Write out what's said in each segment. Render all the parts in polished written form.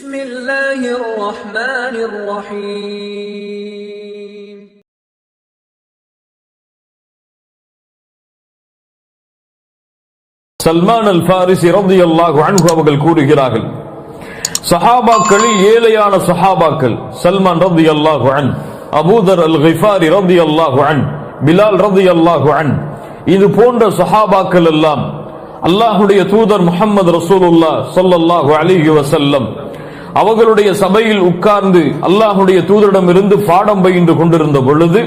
بسم الله الرحمن الرحيم சல்மான் அல் ஃபாரிசி ரலியல்லாஹு அன்ஹு அவர்கள் கூறுகிறார்கள், சஹாபாக்களில் ஏழையான சஹாபாக்கள் சல்மான் ரலியல்லாஹு அன்ஹு, அபூதர் அல் கிஃபாரி ரலியல்லாஹு அன்ஹு, பிலால் ரலியல்லாஹு அன்ஹு, இது போன்ற சஹாபாக்கள் எல்லாம் அல்லாஹ்வுடைய தூதர் முஹம்மது ரசூலுல்லாஹ் ஸல்லல்லாஹு அலைஹி வஸல்லம் அவர்களுடைய சபையில் உட்கார்ந்து அல்லாஹ்வுடைய தூதரிடம் இருந்து பாடம் பயின்று கொண்டிருந்த பொழுது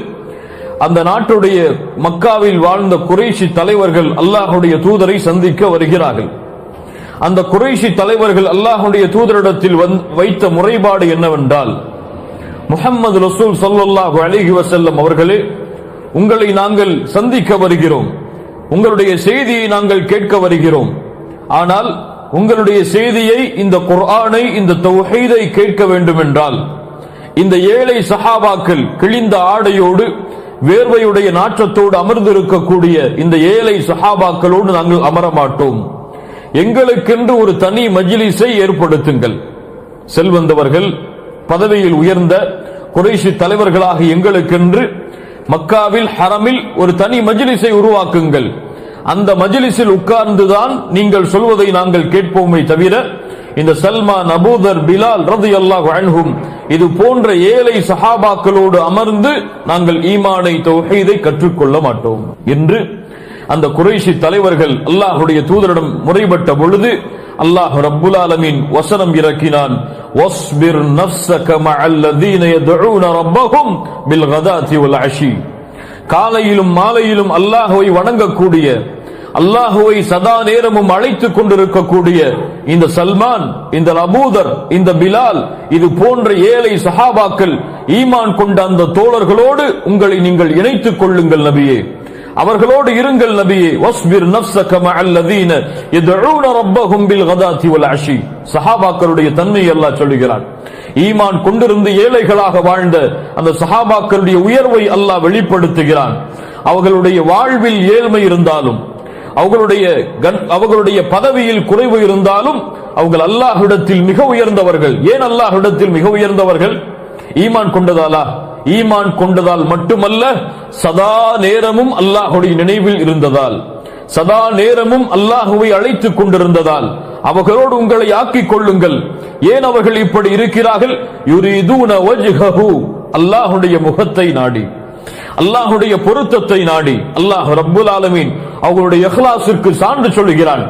அந்த நாட்டுடைய மக்காவில் வாழ்ந்த குறைஷி தலைவர்கள் அல்லாஹ்வுடைய தூதரை சந்திக்க வருகிறார்கள். அந்த குறைஷி தலைவர்கள் அல்லாஹ்வுடைய தூதரிடத்தில் வைத்த முறைப்பாடு என்னவென்றால், முஹம்மது ரசூல் ஸல்லல்லாஹு அலைஹி வஸல்லம் அவர்களே, உங்களை நாங்கள் சந்திக்க வருகிறோம், உங்களுடைய செய்தியை நாங்கள் கேட்க வருகிறோம். ஆனால் உங்களுடைய செய்தியை, இந்த குர்ஆனை, இந்த தௌஹீதை கேட்க வேண்டும் என்றால் இந்த ஏழை சஹாபாக்கள் கிழிந்த ஆடையோடு வேர்வையுடைய நாற்றத்தோடு அமர்ந்திருக்கக்கூடிய இந்த ஏழை சஹாபாக்களோடு நாங்கள் அமர மாட்டோம். எங்களுக்கென்று ஒரு தனி மஜ்லிஸை ஏற்படுத்துங்கள். செல்வந்தவர்கள், பதவியில் உயர்ந்த குறைஷி தலைவர்களாக எங்களுக்கென்று மக்காவில் ஹரமில் ஒரு தனி மஜ்லிஸை உருவாக்குங்கள். அந்த மஜ்லிஸில் உட்கார்ந்துதான் நீங்கள் சொல்வதை நாங்கள் கேட்போமே தவிர இந்த சல்மான், அபூதர், பிலால் ரலியல்லாஹு அன்ஹும் இது போன்ற ஏழை சஹாபாக்களோடு அமர்ந்து நாங்கள் ஈமானை, தௌஹீதை கற்றுக்கொள்ள மாட்டோம் என்று அந்த குறைஷி தலைவர்கள் அல்லாஹ்வுடைய தூதரிடம் முறைப்பட்ட பொழுது அல்லாஹ் ரப்புல் ஆலமீன் வசனம் இறக்கினான், வஸ்பிர் நஃப்ஸக மஅல்லதீன யதுஊன ரப்பஹும் பில் கதாதி வல் அஷி. காலையிலும் மாலையிலும் அல்லாஹ்வை வணங்கக்கூடிய, அல்லாஹ்வை சதா நேரமும் அழைத்துக் கொண்டிருக்கக்கூடிய இந்த சல்மான், இந்த அபூதர், இந்த பிலால், இது போன்ற ஏழை சஹாபாக்கள், ஈமான் கொண்ட அந்த தோழர்களோடு உங்களை நீங்கள் இணைத்துக் கொள்ளுங்கள் நபியே, அவர்களோடு இருங்கள் நபியே. வஸ்பிர் நஃப்ஸக மஅல்லதீன யதுஊன ரப்பஹும் பில் கதாதி வல் அஷி. சஹாபாக்களுடைய தன்மை அல்லாஹ் சொல்கிறான். ஈமான் கொண்டிருந்து ஏழைகளாக வாழ்ந்த அந்த சஹாபாக்களுடைய உயர்வை அல்லாஹ் வெளிப்படுத்துகிறான். அவர்களுடைய வாழ்வில் ஏழ்மை இருந்தாலும், அவர்களுடைய பதவியில் குறைவு இருந்தாலும் அவர்கள் அல்லாஹ்விடத்தில் மிக உயர்ந்தவர்கள். ஏன் அல்லாஹ்விடத்தில் மிக உயர்ந்தவர்கள்? ஈமான் கொண்டதாலா? ஈமான் கொண்டதால் மட்டுமல்ல, சதா நேரமும் அல்லாஹ்வுடைய நினைவில் இருந்ததால், சதா நேரமும் அல்லாஹ்வை அழைத்துக் கொண்டிருந்ததால் அவர்களோடு உங்களை ஆக்கிக் கொள்ளுங்கள். ஏன் அவர்கள் இப்படி இருக்கிறார்கள்? யுரீதுன வஜ்ஹஹு, அல்லாஹ்வுடைய முகத்தை நாடி, அல்லாஹ்வுடைய பொருத்தத்தை நாடி. அல்லாஹ் ரப்புல் ஆலமீன் அவர்களுடைய இஹ்லாஸிற்கு சான்று சொல்கிறான்.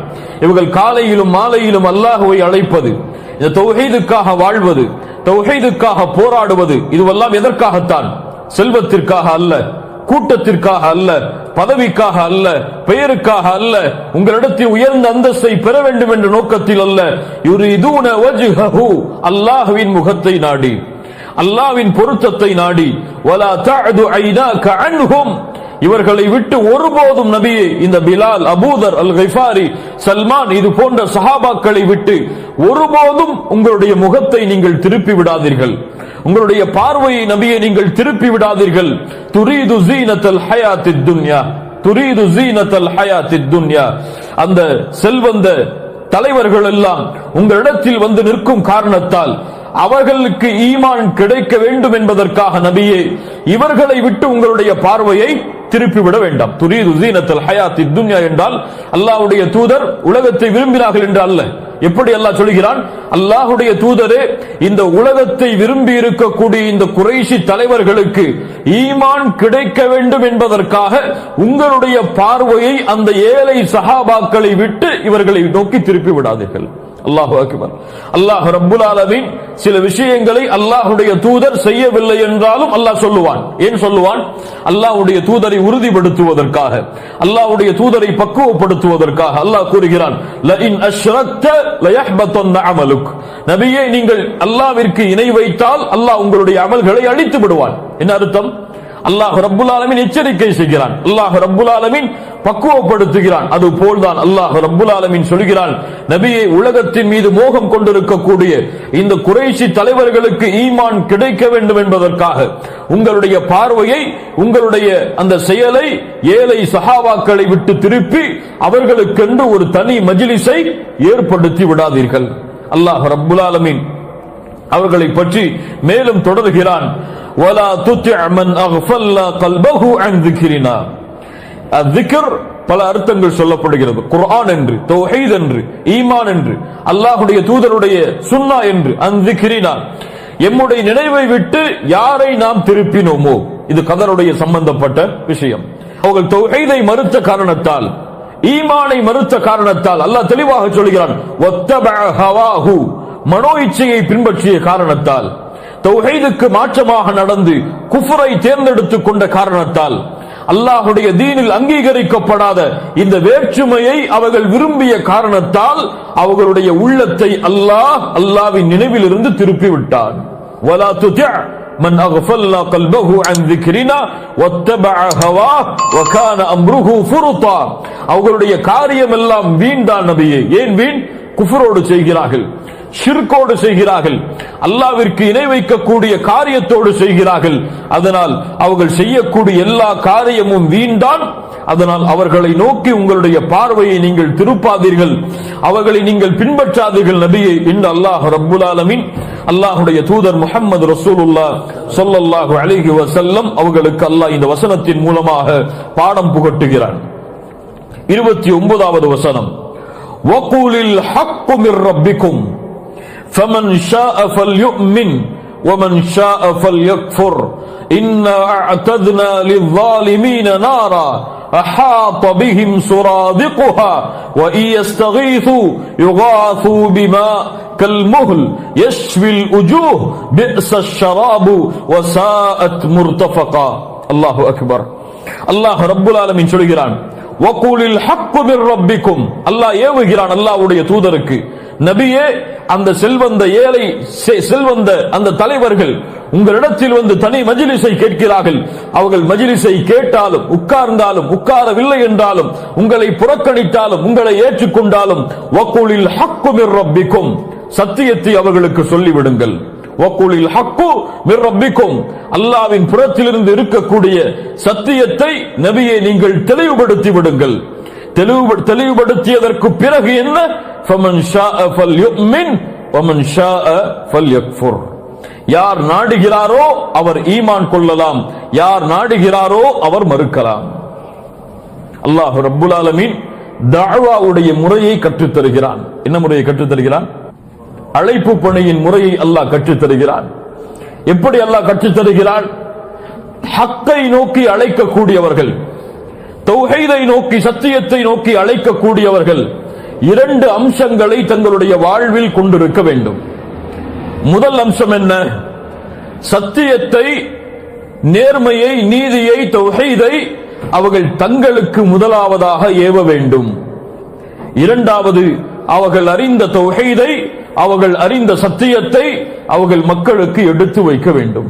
இவர்கள் காலையிலும் மாலையிலும் அல்லாஹ்வை அழைப்பது, இந்த தௌஹீதுக்காக வாழ்வது, தௌஹீதுக்காக போராடுவது, இதுவெல்லாம் எதற்காகத்தான்? செல்வத்திற்காக அல்ல, கூட்டத்திற்காக அல்ல, பதவிக்காக அல்ல, பெயருக்காக அல்ல, உங்களிடத்தில் உயர்ந்த அந்தஸ்தை பெற வேண்டும் என்ற நோக்கத்தில் அல்ல. யுரீதுன வஜ்ஹஹு, அல்லாஹ்வின் முகத்தை நாடி, அல்லாஹ்வின் பொருத்தத்தை நாடி. வலா தஅது ஐனாக அன்ஹும், இவர்களை விட்டு ஒருபோதும் நபியே, இந்த பிலால், அபூதர், அல் கிஃபாரி, சல்மான், இது போன்ற சஹாபாக்களை விட்டு ஒருபோதும் உங்களுடைய முகத்தை நீங்கள் திருப்பி விடாதீர்கள். உங்களுடைய பார்வையை நபியை நீங்கள் திருப்பி விடாதீர்கள். துரீது ஸீனத்தல் ஹயாத்தித் துன்யா, துரீது ஸீனத்தல் ஹயாத்தித் துன்யா. அந்த செல்வந்த தலைவர்கள் எல்லாம் உங்களிடத்தில் வந்து நிற்கும் காரணத்தால் அவர்களுக்கு ஈமான் கிடைக்க வேண்டும் என்பதற்காக நபியே, இவர்களை விட்டு உங்களுடைய பார்வையை திருப்பிவிட வேண்டாம். துரீது ஸீனத்தல் ஹயாத்தித் துன்யா என்றால் அல்லாஹ்வுடைய தூதர் உலகத்தை விரும்பினார்கள் என்று அல்ல. எப்படி அல்லாஹ் சொல்கிறான்? அல்லாஹ்வுடைய தூதரே, இந்த உலகத்தை விரும்பி இருக்கக்கூடிய இந்த குறைஷி தலைவர்களுக்கு ஈமான் கிடைக்க வேண்டும் என்பதற்காக உங்களுடைய பார்வையை அந்த ஏழை சஹாபாக்களை விட்டு இவர்களை நோக்கி திருப்பி விடாதீர்கள். அல்லாஹு அக்பர். அல்லாஹ் ரப்புல் ஆலமீன் சில விஷயங்களை அல்லாஹ்வுடைய தூதர் செய்யவில்லை என்றாலும் அல்லாஹ் சொல்லுவான். ஏன் சொல்லுவான்? அல்லாஹ்வுடைய தூதரை உறுதிப்படுத்துவதற்காக, அல்லாஹ்வுடைய தூதரை பக்குவப்படுத்துவதற்காக. அல்லாஹ் கூறுகிறான், லஇன் அஷ்ரக்த லயஹ்பதன்ன அமலுக். நபியே, நீங்கள் அல்லாஹ்விற்கு இணை வைத்தால் அல்லாஹ் உங்களுடைய அமல்களை அழித்து விடுவான். என்ன அர்த்தம்? அல்லாஹ் ரப்புல் ஆலமீன் எச்சரிக்கை செய்கிறான், அல்லாஹ் ரப்புல் ஆலமீன் பக்குவப்படுத்துகிறான். அது போல்தான் அல்லாஹ் ரப்புல் ஆலமீன் சொல்கிறான், நபியே, உலகத்தின் மீது மோகம் கொண்டிருக்கக்கூடிய இந்த குறைஷி தலைவர்களுக்கு ஈமான் கிடைக்க வேண்டும் என்பதற்காக உங்களுடைய பார்வையை, உங்களுடைய அந்த செயலை ஏழை சஹாபாக்களை விட்டு திருப்பி அவர்களுக்கென்று ஒரு தனி மஜ்லிஸை ஏற்படுத்தி விடாதீர்கள். அல்லாஹ் ரப்புல் ஆலமீன் அவர்களை பற்றி மேலும் தொடர்கிறான், وَلَا تُطِعْ مَنْ أَغْفَلْنَا قَلْبَهُ عَنْ ذِكْرِنَا. அஸ்ஸிக்ர் பல அர்த்தங்கள் சொல்லப்படுகிறது. குர்ஆன் என்று, தௌஹீத் என்று, ஈமான் என்று, அல்லாஹ்வுடைய தூதருடைய சுன்னா என்று. அன்ஸிக்ரினா, எம்முடைய நினைவை விட்டு யாரை நாம் திருப்பினோமோ, இது கதருடைய சம்பந்தப்பட்ட விஷயம். அவர்கள் தௌஹீதை மறுத்த காரணத்தால், ஈமானை மறுத்த காரணத்தால் அல்லாஹ் தெளிவாக சொல்கிறான், வத்தபஅ ஹவாஹு, மனோ இச்சையை பின்பற்றிய காரணத்தால், தௌஹீதுக்கு மாற்றமாக நடந்து குஃப்ரை தேர்ந்தெடுத்துக் கொண்ட காரணத்தால், அல்லாஹ்வுடைய தீனில் அங்கீகரிக்கப்படாத இந்த வேற்றுமையை அவர்கள் விரும்பிய காரணத்தால் அவர்களுடைய உள்ளத்தை அல்லாஹ்வின் நினைவில் இருந்து திருப்பி விட்டான். وَلَا تُطِعْ مَنْ أَغْفَلْنَا قَلْبَهُ عَنْ ذِكْرِنَا وَاتَّبَعَ هَوَاهُ وَكَانَ أَمْرُهُ فُرُطًا. அவர்களுடைய காரியம் எல்லாம் வீண்தான் நபியே. ஏன் வீண்? குஃப்ரோடு செய்கிறார்கள், ஷிர்கோடு செய்கிறார்கள், அல்லாஹ்விற்கு இணை வைக்கக்கூடிய காரியத்தோடு செய்கிறார்கள். அதனால் அவர்கள் செய்யக்கூடிய எல்லா காரியமும் வீண்தான். அதனால் அவர்களை நோக்கி உங்களுடைய பார்வையை நீங்கள் திருப்பாதீர்கள், அவர்களை நீங்கள் பின்பற்றாதீர்கள் நபியே என்று அல்லாஹ் ரப்புல் ஆலமீன், அல்லாஹ்வுடைய தூதர் முஹம்மது ரசூலுல்லாஹ் ஸல்லல்லாஹு அலைஹி வஸல்லம் அவர்களுக்கு அல்லாஹ் இந்த வசனத்தின் மூலமாக பாடம் புகட்டுகிறான். 29வது வசனம், வகூலில் ஹக்கு மிர் ரப்பிக்கும் فمن شاء فليؤمن ومن شاء فليكفر إنا أعتدنا للظالمين نارا أحاط بهم سرادقها وإن يستغيثوا يغاثوا بماء كالمهل يشوي الوجوه بئس الشراب وساءت مرتفقا. الله أكبر. الله رب العالمين சொல்கிறான், வகூலில் ஹக்கு மிர் ரப்பிக்கும். அல்லாஹ் ஏவுகிறான் அல்லாஹ்வுடைய தூதருக்கு, நபியே அந்த செல்வந்த ஏழை செல்வந்த அந்த தலைவர்கள் உங்களிடத்தில் வந்து தனி மஜ்லிஸை கேட்கிறார்கள். அவர்கள் மஜ்லிஸை கேட்டாலும், உட்கார்ந்தாலும், உட்காரவில்லை என்றாலும், உங்களை புறக்கணித்தாலும், உங்களை ஏற்றுக்கொண்டாலும், வகூலில் ஹக்கு மிர் ரப்பிக்கும், சத்தியத்தை அவர்களுக்கு சொல்லிவிடுங்கள். வகூலில் ஹக்கு மிர் ரப்பிக்கும், அல்லாஹ்வின் புறத்திலிருந்து இருக்கக்கூடிய சத்தியத்தை நபியே நீங்கள் தெளிவுபடுத்தி விடுங்கள். தெளிவுபடுத்தியதற்கு பிறகு என்ன? فَمَنْ شَاءَ فَلْيُؤْمِنْ وَمَنْ شَاءَ فَلْيَكْفُرْ. யார் நாடுகிறாரோ அவர் ஈமான் கொள்ளலாம், யார் நாடுகிறாரோ அவர் மறுக்கலாம். அல்லாஹ் ரப்புல் ஆலமீன் தஅவாவுடைய முறையை கற்றுத் தருகிறான். என்ன முறையை கற்றுத் தருகிறான்? அழைப்பு பணியின் முறையை அல்லாஹ் கற்றுத் தருகிறான். எப்படி அல்லாஹ் கற்றுத் தருகிறான்? ஹக்கை நோக்கி அழைக்கக்கூடியவர்கள், தௌஹீதை நோக்கி, சத்தியத்தை நோக்கி அழைக்கக்கூடியவர்கள் இரண்டு அம்சங்களை தங்களுடைய வாழ்வில் கொண்டிருக்க வேண்டும். முதல் அம்சம் என்ன? சத்தியத்தை, நேர்மையை, நீதியை, தௌஹீதை அவர்கள் தங்களுக்கு முதலாவதாக ஏவ வேண்டும். இரண்டாவது, அவர்கள் அறிந்த தௌஹீதை, அவர்கள் அறிந்த சத்தியத்தை அவர்கள் மக்களுக்கு எடுத்து வைக்க வேண்டும்.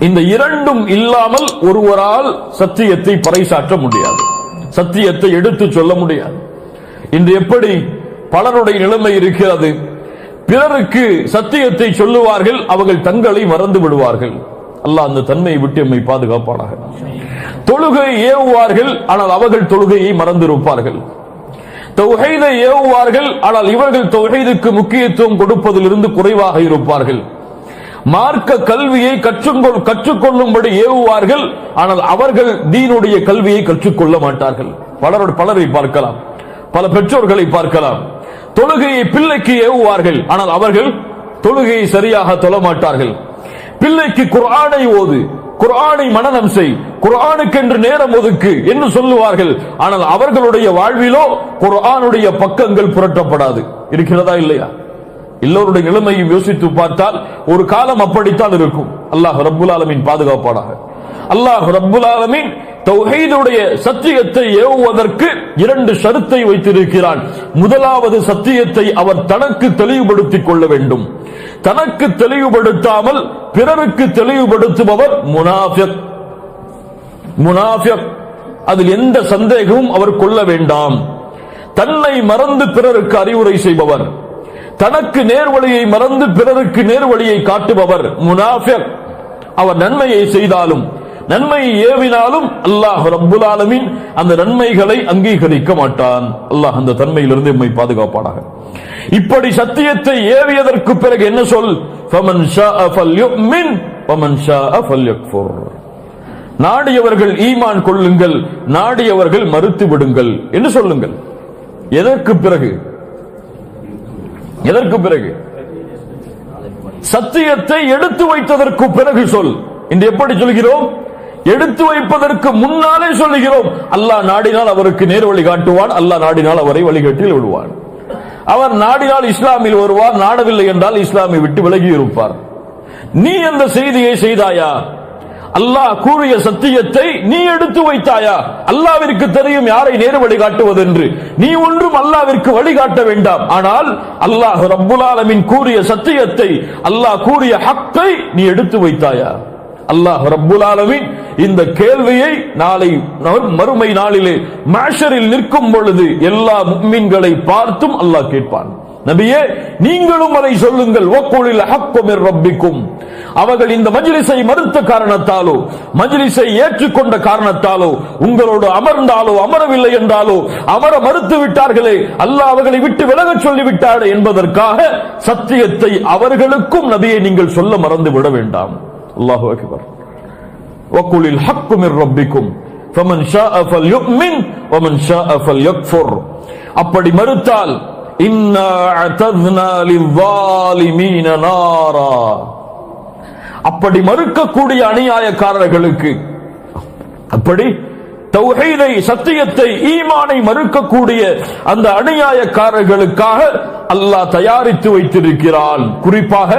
இந்த இரண்டும் இல்லாமல் ஒருவரால் சத்தியத்தை பறைசாற்ற முடியாது, சத்தியத்தை எடுத்து சொல்ல முடியாது. இன்று எப்படி பலருடைய நிலைமை இருக்கிறது? பிறருக்கு சத்தியத்தை சொல்லுவார்கள், அவர்கள் தங்களை மறந்து விடுவார்கள். அல்லாஹ் அந்த தன்மையை விட்டு நம்மை பாதுகாப்பானாக. தொழுகையை ஏவுவார்கள், ஆனால் அவர்கள் தொழுகையை மறந்திருப்பார்கள். தௌஹீதை ஏவுவார்கள், ஆனால் இவர்கள் தௌஹீதுக்கு முக்கியத்துவம் கொடுப்பதிலிருந்து குறைவாக இருப்பார்கள். மார்க்க கல்வியை கற்றுக்கொள்ளும்படி ஏவுவார்கள், ஆனால் அவர்கள் தீனுடைய கல்வியை கற்றுக்கொள்ள மாட்டார்கள். பலரை பார்க்கலாம், பல பெற்றோர்களை பார்க்கலாம். தொழுகையை பிள்ளைக்கு ஏவுவார்கள், ஆனால் அவர்கள் தொழுகையை சரியாக தொழ மாட்டார்கள். பிள்ளைக்கு குர்ஆனை ஓது, குர்ஆனை மனனம் செய், குர்ஆனுக்கென்று நேரம் ஒதுக்கு என்று சொல்லுவார்கள். ஆனால் அவர்களுடைய வாழ்விலோ குர்ஆனுடைய பக்கங்கள் புரட்டப்படாது. இருக்கிறதா இல்லையா? எல்லோருடைய நிலைமையும் யோசித்து பார்த்தால் ஒரு காலம் அப்படித்தான் இருக்கும். அல்லாஹ் ரப்புல் ஆலமீன் பாதுகாப்பானாக. அல்லாஹ் ரப்புல் ஆலமீன் தௌஹீதுடைய சத்தியத்தை ஏவுவதற்கு இரண்டு ஷரத்தை வைத்திருக்கிறான். முதலாவது, சத்தியத்தை அவர் தனக்கு தெளிவுபடுத்திக் கொள்ள வேண்டும். தனக்கு தெளிவுபடுத்தாமல் பிறருக்கு தெளிவுபடுத்துபவர் முனாஃபிக். அதில் எந்த சந்தேகமும் அவர் கொள்ள வேண்டாம். தன்னை மறந்து பிறருக்கு அறிவுரை செய்பவர், தனக்கு நேர்வழியை மறந்து பிறருக்கு நேர்வழியை காட்டுபவர் முனாஃபிக். அவர் நன்மையை செய்தாலும் நன்மையை ஏவினாலும் அல்லாஹ் ரப்புல் ஆலமீன் அந்த நன்மைகளை அங்கீகரிக்க மாட்டான். அல்லாஹ் அந்த தன்மையிலிருந்து நம்மை பாதுகாப்பானாக. இப்படி சத்தியத்தை ஏவியதற்கு பிறகு என்ன சொல்? ஃபமன் ஷாஅ ஃபல்யுமின் வமன் ஷாஅ ஃபல்யக்ஃபுர். நாடியவர்கள் ஈமான் கொள்ளுங்கள், நாடியவர்கள் மறுத்து விடுங்கள் என்று சொல்லுங்கள். எதற்கு பிறகு? எதற்கு பிறகு? சத்தியத்தை எடுத்து வைத்ததற்கு பிறகு சொல். இன்று எப்படி சொல்கிறோம்? எடுத்து வைப்பதற்கு முன்னாலே சொல்லுகிறோம். அல்லாஹ் நாடினால் அவருக்கு நேர் வழி காட்டுவான், அல்லாஹ் நாடினால் அவரை வழிகட்டில் விடுவான். அவர் நாடினால் இஸ்லாமில் வருவார், நாடவில்லை என்றால் இஸ்லாமை விட்டு விலகி இருப்பார். நீ அந்த செய்தியை செய்தாயா? அல்லாஹ் கூறிய சத்தியத்தை நீ எடுத்து வைத்தாயா? அல்லாஹ்விற்கு தெரியும் யாரை நேர் வழி காட்டுவதென்று. நீ ஒன்றும் அல்லாஹ்விற்கு வழிகாட்ட வேண்டாம். ஆனால் அல்லாஹ் ரப்புல் ஆலமீன் கூறிய சத்தியத்தை, அல்லாஹ் கூறிய ஹக்கை நீ எடுத்து வைத்தாயா? அல்லாஹ் ரப்புல் ஆலமீன் இந்த கேள்வியை நாளை மறுமை நாளிலே மஹ்ஷரில் நிற்கும் பொழுது எல்லா முஃமின்களை பார்த்தும் அல்லாஹ் கேட்பான். நபியே, நீங்களும் அதை சொல்லுங்கள். வக்குலில் ஹக்கு மிர் ரப்பிக்கும். அவர்கள் இந்த மஜ்லிஸை மறுத்த காரணத்தாலோ, மஜ்லிஸை ஏற்றுக்கொண்ட காரணத்தாலோ, உங்களோடு அமர்ந்தாலோ அமரவில்லை என்றாலோ அமர மறுத்து விட்டார்களே, அல்லாஹ் அவர்களை விட்டு விலகச் சொல்லிவிட்டார் என்பதற்காக சத்தியத்தை அவர்களுக்கும் நபியை நீங்கள் சொல்ல மறந்து விட வேண்டாம். அல்லாஹு அக்பர். வக்குலில் ஹக்கு மிர் ரப்பிக்கும் ஃபமன் ஷாஅ ஃபல்யுமின் வமன் ஷாஅ ஃபல்யக்ஃபுர். அப்படி மறுத்தால் இன்னா அதத்னா லிஸ்ஸாலிமீன நாரா. அப்படி மறுக்கக்கூடிய அநியாயக்காரர்களுக்கு, அப்படி தௌஹீதை, சத்தியத்தை, ஈமானை மறுக்கக்கூடிய அந்த அநியாயக்காரர்களுக்காக அல்லாஹ் தயாரித்து வைத்திருக்கிறான். குறிப்பாக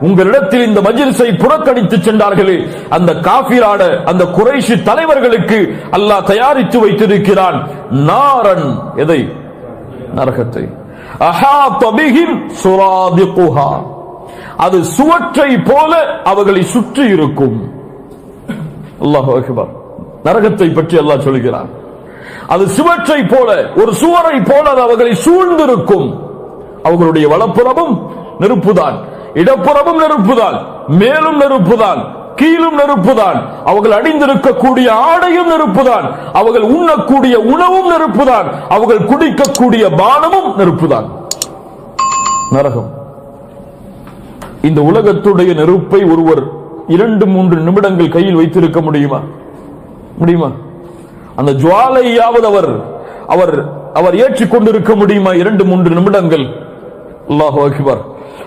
உங்களிடத்தில் இந்த மஜ்லிஸை புறக்கணித்து சென்றார்களே அந்த காஃபிரான அந்த குறைஷி தலைவர்களுக்கு அல்லாஹ் தயாரித்து வைத்திருக்கிறான் நாரன். எதை? நரகத்தை. அஹாத பிஹிம் சுராதிகுஹா. அது சுவற்றை போல அவர்களை சுற்றி இருக்கும். அல்லாஹு அக்பர். நரகத்தை பற்றி அல்லாஹ் சொல்கிறான். அது சுவற்றை போல, ஒரு சுவரை போல அது அவர்களை சூழ்ந்திருக்கும். அவர்களுடைய வலப்புறமும் நெருப்புதான், இடப்புறமும் நெருப்புதான், மேலும் நெருப்புதான், கீழும் நெருப்புதான். அவர்கள் அணிந்திருக்கக்கூடிய ஆடையும் நெருப்புதான், அவர்கள் உண்ணக்கூடிய உணவும் நெருப்புதான், அவர்கள் குடிக்கக்கூடிய பானமும் நெருப்புதான். நரகம். இந்த உலகத்துடைய நெருப்பை ஒருவர் 2-3 நிமிடங்கள் கையில் வைத்திருக்க முடியுமா? முடியுமா? அந்த ஜுவாலையாவது அவர் ஏற்றுக்கொண்டிருக்க முடியுமா 2-3 நிமிடங்கள்? அல்லாஹு அக்பர்.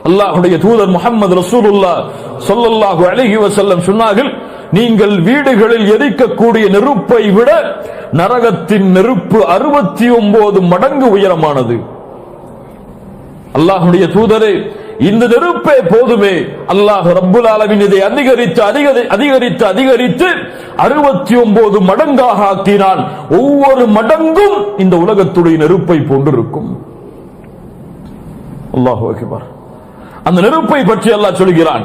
அல்லாஹ்வுடைய தூதர் முஹம்மது ரசூலுல்லாஹ் ஸல்லல்லாஹு அலைஹி வஸல்லம் சொன்னார்கள், நீங்கள் வீடுகளில் எரிக்கக்கூடிய நெருப்பை விட நரகத்தின் நெருப்பு 69 மடங்கு உயரமானது. அல்லாஹ்வுடைய தூதரே, இந்த நெருப்பே போதுமே. அல்லாஹ் ரப்புல் ஆலமீன் இதை அதிகரித்து 69 மடங்காக ஆக்கினான். ஒவ்வொரு மடங்கும் இந்த உலகத்துடைய நெருப்பை போன்றிருக்கும். அல்லாஹு அக்பர். அந்த நெருப்பை பற்றி அல்லாஹ் சொல்கிறான்,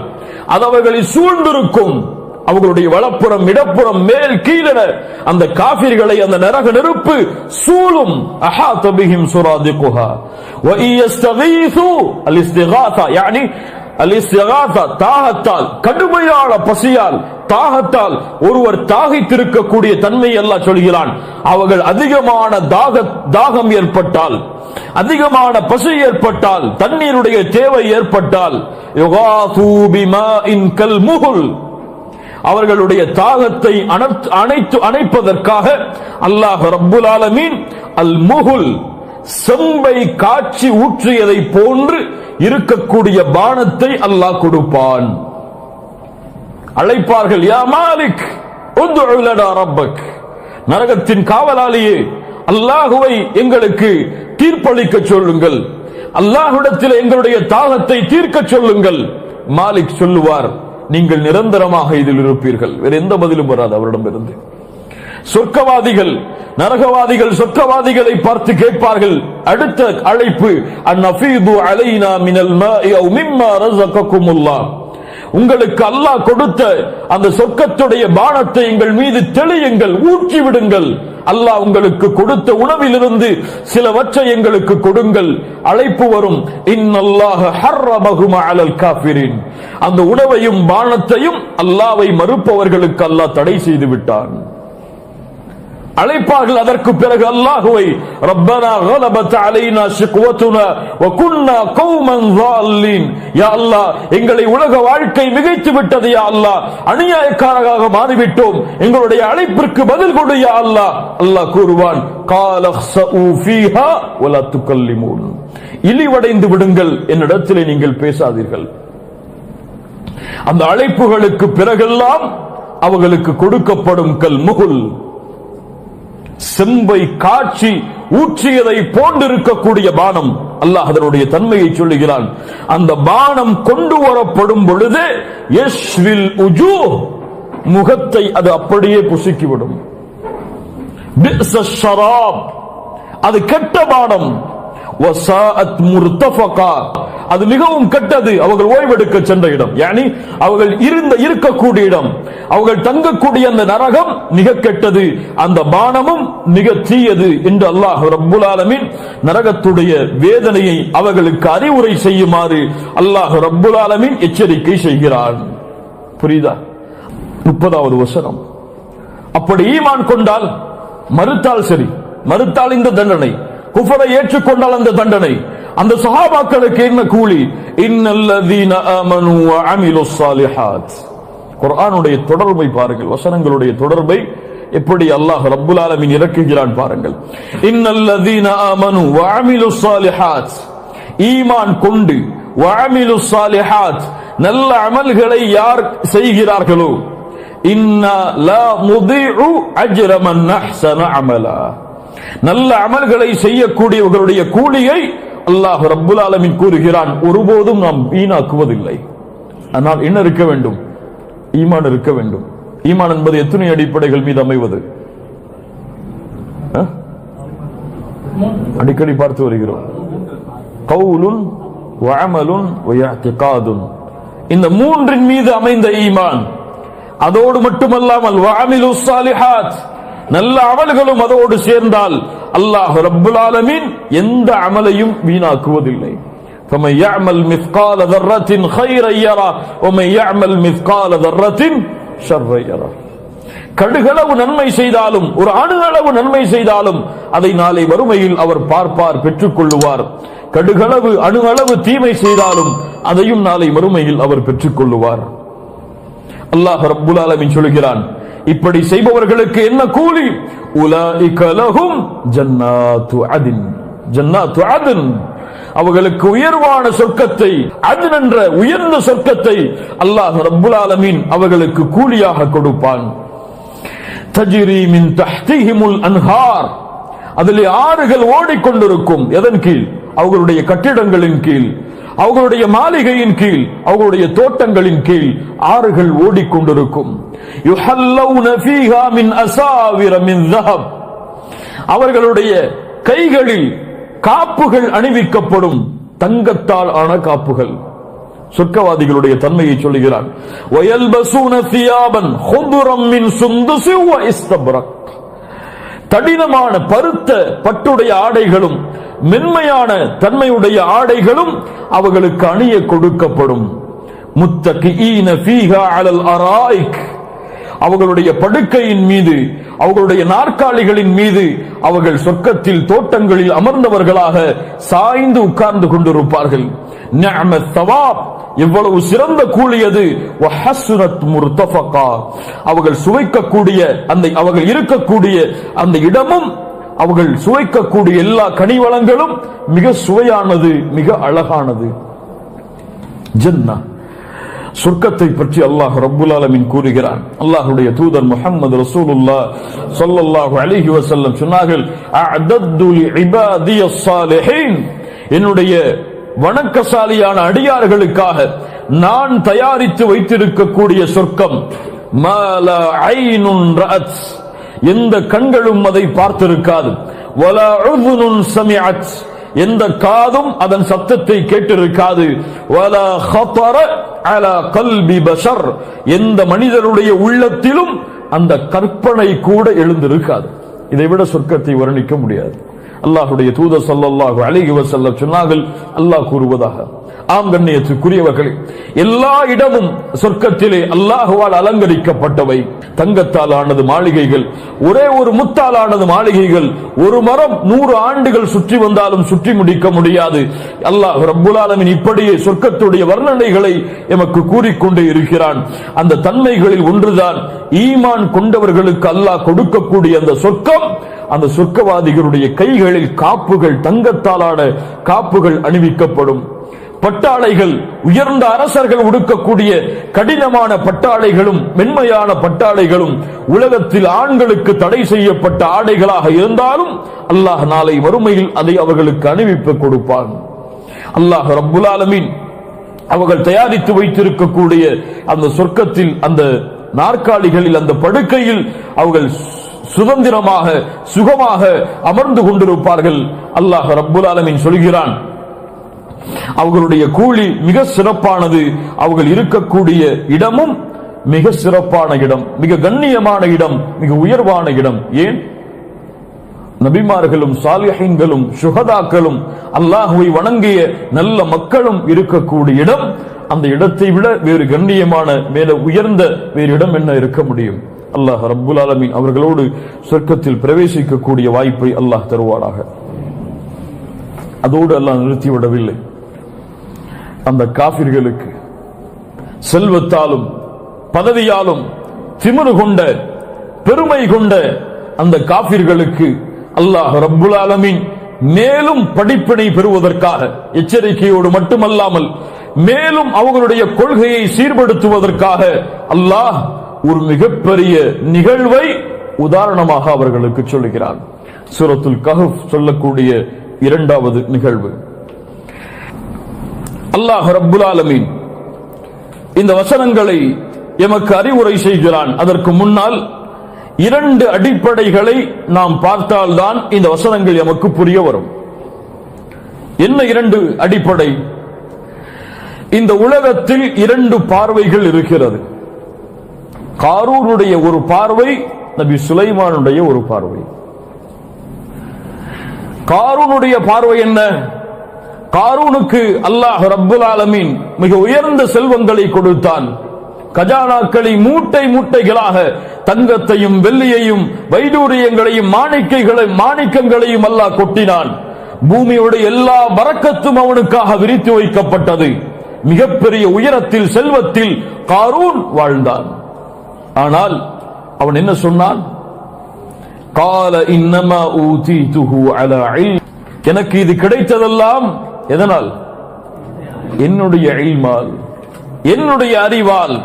அது அவர்களை சூழ்ந்திருக்கும். அவர்களுடைய வலப்புறம், இடப்புறம், மேல், கீழென அந்த காஃபிர்களை அந்த நரக நெருப்பு சூழும். அஹாத பிஹிம் சுராதிகுஹா வ இயஸ்தகீஸு அல்-இஸ்திகாஸா, யானி அல்-இஸ்திகாஸா, தாகத்தால், கடுமையான பசியால், தாகத்தால் ஒருவர் தாகித்திருக்கக்கூடிய தன்மை அல்லாஹ் சொல்கிறான். அவர்கள் அதிகமான தாகம் ஏற்பட்டால், அதிகமான பசி ஏற்பட்டால், தண்ணீருடைய தேவை ஏற்பட்டால், யுகாஸு பிமாஇன் கல்முஹுல், அவர்களுடைய தாகத்தை அணைப்பதற்காக அல்லாஹ் ரப்புல் ஆலமீன் அல் முஹுல், செம்பை காட்சி ஊற்றியதை போன்று இருக்கக்கூடிய பானத்தை அல்லாஹ் கொடுப்பான். அழைப்பார்கள், யா மாலிக் உத்உ லனா ரப்பக், நரகத்தின் காவலாளியே, அல்லாஹுவை எங்களுக்கு தீர்ப்பளிக்க சொல்லுங்கள், அல்லாஹ்விடத்தில் எங்களுடைய தாகத்தை தீர்க்க சொல்லுங்கள். மாலிக் சொல்லுவார், நீங்கள் நிரந்தரமாக இதில் இருப்பீர்கள். வேற எந்த பதிலும் வராது அவரிடமிருந்து. சொர்க்கவாதிகள், நரகவாதிகள் சொர்க்கவாதிகளை பார்த்து கேட்பார்கள், அடுத்த அழைப்பு, அன்னஃபீது அலைனா மினல் மாஇ அவ் மிம்மா ரஸககுமுல்லாஹ், உங்களுக்கு அல்லாஹ் கொடுத்த அந்த சொர்க்கத்துடைய பானத்தை எங்கள் மீது தெளியுங்கள், ஊற்றி விடுங்கள். அல்லாஹ் உங்களுக்கு கொடுத்த உணவிலிருந்து சிலவற்றை எங்களுக்கு கொடுங்கள். அழைப்பு வரும், இன்னல்லாஹ ஹர்ரமஹுமா அலல் காஃபிரின். அந்த உணவையும் பானத்தையும் அல்லாஹ்வை மறுப்பவர்களுக்கு அல்லாஹ் தடை செய்து விட்டான். அழைப்பார்கள். அதற்கு பிறகு அல்லாஹ்வை, ரப்பனா கலபத் அலைனா ஷிக்வத்துனா வ குன்னா கௌமன் ஸாலின். யா அல்லாஹ், எங்களை உலக வாழ்க்கை மிகைத்து விட்டது யா அல்லாஹ், அநியாயக்காரராக மாறிவிட்டோம், எங்களுடைய அழைப்பிற்கு பதில் கொடு யா அல்லாஹ். அல்லாஹ் கூறுவான், காலஹ்ஸூ ஃபீஹா வ லா துகல்லிமூன். இழிவடைந்து விடுங்கள், என்னிடத்திலே நீங்கள் பேசாதீர்கள். அந்த அழைப்புகளுக்கு பிறகெல்லாம் அவர்களுக்கு கொடுக்கப்படும் கல் முகுல், செம்பை காட்சி ஊற்றியதை போன்றிருக்கக்கூடிய பானம். அல்லாஹ் அதனுடைய தன்மையை சொல்லுகிறான். அந்த பானம் கொண்டு வரப்படும் பொழுது யஷ்வில் உஜூஹ், முகத்தை அது அப்படியே புசுக்கிவிடும். பிஸ ஷராப், அது கெட்ட பானம். வஸாஅத் முர்தஃபகா, அது மிகவும் கெட்டது. அவர்கள் ஓய்வெடுக்க சென்ற இடம், யானி அவர்கள் இருக்கக்கூடிய இடம், அவர்கள் தங்கக்கூடிய அந்த நரகம் மிக கெட்டது, அந்த பானமும் மிக தீயது என்று அல்லாஹ் ரப்புல் ஆலமீன் நரகத்துடைய வேதனையை அவர்களுக்கு அறிவுரை செய்யுமாறு அல்லாஹ் ரப்புல் ஆலமீன் எச்சரிக்கை செய்கிறான். புரியுதா? 30வது வசனம். அப்படி ஈமான் கொண்டால், மறுத்தால் சரி, மறுத்தால் இந்த தண்டனை, குஃபரை ஏற்றுக்கொண்டால் அந்த தண்டனை. அந்த சஹாபாக்களுக்கு என்ன கூலி? இன்னல்லதீன ஆமனூ வ அமிலுஸ் ஸாலிஹாத். குர்ஆனுடைய தொடர்பை பாருங்கள், வசனங்களுடைய தொடர்பை எப்படி அல்லாஹ் ரப்புல் ஆலமீன் இறக்குகிறான் பாருங்கள். இன்னல்லதீன ஆமனூ வ அமிலுஸ் ஸாலிஹாத், ஈமான் கொண்டு வ அமிலுஸ் ஸாலிஹாத், நல்ல அமல்களை யார் செய்கிறார்களோ, இன்னா லா முதீஉ அஜ்ர மன் அஹ்ஸன அமலா, நல்ல அமல்களை செய்யக்கூடியவர்களுடைய கூலியை அல்லாஹ் ரப்புல் ஆலமீன் கூறுகிறான், ஒருபோதும் நாம் வீணாக்குவதில்லை. ஆனால் என்ன இருக்க வேண்டும்? ஈமான் இருக்க வேண்டும். ஈமான் என்பது எத்தனை அடிப்படைகள் மீது அமைவது? அடிக்கடி பார்த்து வருகிறோம். கவுலுன் வ அமலுன் வ இஅ்திகாதுன், இந்த மூன்றின் மீது அமைந்த ஈமான். அதோடு மட்டுமல்லாமல் வ அமிலுஸ் ஸாலிஹாத், நல்ல அமல்களும் அதோடு சேர்ந்தால் அல்லாஹ் ரப்புல் ஆலமீன் எந்த அமலையும் வீணாக்குவதில்லை. فمن يعمل مثقال ذرة خيرا يره ومن يعمل مثقال ذرة شرا يره. கடுகளவு நன்மை செய்தாலும், ஒரு அணு அளவு நன்மை செய்தாலும் அதை நாளை வறுமையில் அவர் பார்ப்பார், பெற்றுக் கொள்ளுவார். கடுகளவு அணு அளவு தீமை செய்தாலும் அதையும் நாளை வறுமையில் அவர் பெற்றுக் கொள்ளுவார். அல்லாஹ் ரப்புல் ஆலமீன் சொல்கிறான், இப்படி செய்பவர்களுக்கு என்ன கூலி? உலாயிக லஹும் ஜன்னாத்து அத்ன், ஜன்னாத்து அத்ன், அவர்களுக்கு உயர்வான சொர்க்கத்தை, அத்ன் என்ற உயர்ந்த சொர்க்கத்தை அல்லாஹ் ரப்புல் ஆலமீன் அவர்களுக்கு கூலியாக கொடுப்பான். தஜ்ரி மின் தஹ்திஹிமுல் அன்ஹார், அதிலே ஆறுகள் ஓடிக்கொண்டிருக்கும். எதன் கீழ்? அவர்களுடைய கட்டிடங்களின் கீழ், அவர்களுடைய மாளிகையின் கீழ், அவர்களுடைய தோட்டங்களின் கீழ் ஆறுகள் ஓடிக்கொண்டிருக்கும். யுஹல்லவுன ஃபீஹா மின் அஸாவிர மின் ذهب, அவர்களுடைய கைகளில் காப்புகள் அணிவிக்கப்படும், தங்கத்தால் ஆன காப்புகள். சொர்க்கவாதிகளுடைய தன்மையை சொல்லுகிறான். வயல்பஸூன தியாபன் ஹுதுரம் மின் சுந்துஸி வ இஸ்தப்ரக், தடினமான பருத்த பட்டுடைய ஆடைகளும் மென்மையான தன்மையுடைய ஆடைகளும் அவர்களுக்கு அணிய கொடுக்கப்படும். முத்தகிஈன ஃபீஹா அலல் அராயிக், அவர்களுடைய படுக்கையின் மீது, அவர்களுடைய நாற்காலிகளின் மீது அவர்கள் சொர்க்கத்தில் தோட்டங்களில் அமர்ந்தவர்களாக சாய்ந்து உட்கார்ந்து கொண்டிருப்பார்கள். நிஅமத் ஸவாப், எவ்வளவு சிறந்த கூலி அது. வஹஸ்னத் முர்தஃபகா, அவர்கள் சுவைக்கக்கூடிய அந்த, அவர்கள் இருக்கக்கூடிய அந்த இடமும், அவர்கள் சுவைக்கக்கூடிய எல்லா கனிவளங்களும் மிக சுவையானது, மிக அழகானது. ஜன்னா, சொர்க்கத்தை பற்றி அல்லாஹ் ரப்புல் ஆலமீன் கூறுகிறான். அல்லாஹ்வுடைய தூதர் முஹம்மது ரசூலுல்லாஹ் ஸல்லல்லாஹு அலைஹி வஸல்லம் சொன்னார்கள், அஅதது லிஇபாதியஸ் ஸாலிஹீன், என்னுடைய வணக்கசாலியான அடியார்களுக்காக நான் தயாரித்து வைத்திருக்கக்கூடிய சொர்க்கம், மாலா ஐனுன் ரஅத், எந்த கண்களும் அதை பார்த்திருக்காது, வலா உதுனுன் சமிஅத், எந்த காதும் அதன் சத்தத்தை கேட்டிருக்காது. வலா ஹதர அலா கல்பி பஷர், எந்த மனிதனுடைய உள்ளத்திலும் அந்த கற்பனை கூட எழுந்திருக்காது. இதை விட சொர்க்கத்தை வர்ணிக்க முடியாது. அல்லாஹ்வுடைய தூதர் ஸல்லல்லாஹு அலைஹி வஸல்லம் சொன்னார்கள், அல்லாஹ் கூறுவதாக, ஆம் கண்ணியத்துக்குரியவர்களே, எல்லா இடமும் சொர்க்கத்திலே அல்லாஹ்வால் அலங்கரிக்கப்பட்டவை. தங்கத்தால் ஆனது மாளிகைகள், ஒரே ஒரு முத்தால் ஆனது மாளிகைகள். ஒரு மரம் 100 ஆண்டுகள் சுற்றி வந்தாலும் சுற்றி முடிக்க முடியாது. அல்லாஹ் ரப்புல் ஆலமீன் இப்படியே சொர்க்கத்துடைய வர்ணனைகளை எமக்கு கூறிக்கொண்டே இருக்கிறான். அந்த தன்மைகளில் ஒன்றுதான் ஈமான் கொண்டவர்களுக்கு அல்லாஹ் கொடுக்கக்கூடிய அந்த சொர்க்கம். அந்த சொர்க்கவாதிகளுடைய கைகளில் காப்புகள், தங்கத்தாலான காப்புகள் அணிவிக்கப்படும். பட்டாளைகள், உயர்ந்த அரசர்கள் உடுக்கக்கூடிய கடினமான பட்டாளைகளும் மென்மையான பட்டாளைகளும் உலகத்தில் ஆண்களுக்கு தடை செய்யப்பட்ட ஆடைகளாக இருந்தாலும் அல்லாஹ் நாளை மறுமையில் அதை அவர்களுக்கு அணிவிப்பு கொடுப்பான். அல்லாஹ் ரப்புல் ஆலமீன் அவர்கள் தயாரித்து வைத்திருக்கக்கூடிய அந்த சொர்க்கத்தில், அந்த நாற்காலிகளில், அந்த படுக்கையில் அவர்கள் சுதந்திரமாக சுகமாக அமர்ந்து கொண்டிருப்பார்கள். அல்லாஹ் ரப்புல் ஆலமீன் சொல்கிறான், அவர்களுடைய கூலி மிக சிறப்பானது, அவர்கள் இருக்கக்கூடிய இடமும் மிக சிறப்பான இடம், மிக கண்ணியமான இடம், மிக உயர்வான இடம். ஏன்? நபிமார்களும் சாலிஹீன்களும் சுஹதாக்களும் அல்லாஹ்வை வணங்கிய நல்ல மக்களும் இருக்கக்கூடிய இடம். அந்த இடத்தை விட வேறு கண்ணியமான, மேல உயர்ந்த வேறு இடம் என்ன இருக்க முடியும்? அல்லாஹ் ரப்புல் ஆலமீன் அவர்களோடு சொர்க்கத்தில் பிரவேசிக்கக்கூடிய வாய்ப்பை அல்லாஹ் தருவாராக. அதோடு அல்லாஹ் நிறுத்திவிடவில்லை. அந்த காபிர்களுக்கு செல்வத்தாலும் பதவியாலும் திமிரு கொண்ட, பெருமை கொண்ட அந்த காபிர்களுக்கு அல்லாஹ் ரப்புல் ஆலமீன் மேலும் படிப்பினை பெறுவதற்காக, எச்சரிக்கையோடு மட்டுமல்லாமல் மேலும் அவர்களுடைய கொள்கையை சீர்படுத்துவதற்காக அல்லாஹ் ஒரு மிகப்பெரிய நிகழ்வை உதாரணமாக அவர்களுக்கு சொல்லுகிறான். சூரத்துல் கஹஃப் சொல்லக்கூடிய 2வது நிகழ்வு. அல்லாஹ் ரப்புல் ஆலமீன் இந்த வசனங்களை எமக்கு அறிவுரை செய்கிறான். அதற்கு முன்னால் 2 அடிப்படைகளை நாம் பார்த்தால்தான் இந்த வசனங்கள் எமக்கு புரிய வரும். என்ன 2 அடிப்படை? இந்த உலகத்தில் 2 பார்வைகள் இருக்கிறது. காரூனுடைய ஒரு பார்வை, நபி சுலைமானுடைய ஒரு பார்வை. காரூனுடைய பார்வை என்ன? காரூனுக்கு அல்லாஹ் ரப்புல் ஆலமீன் மிக உயர்ந்த செல்வங்களை கொடுத்தான். கஜானாக்களை மூட்டை மூட்டைகளாக தங்கத்தையும் வெள்ளியையும் வைடூரியங்களையும் மாணிக்கங்களையும் அல்லாஹ் கொட்டினான். பூமியோட எல்லா பரக்கத்தும் அவனுக்காக விரித்து வைக்கப்பட்டது. மிகப்பெரிய உயரத்தில், செல்வத்தில் காரூன் வாழ்ந்தான். ஆனால் அவன் என்ன சொன்னான்? கால இன்னமா ஊதீதுஹு அலா இல்ம், எனக்கு இது கிடைத்ததெல்லாம் எதனால்? என்னுடைய இல்மால், என்னுடைய அறிவால்,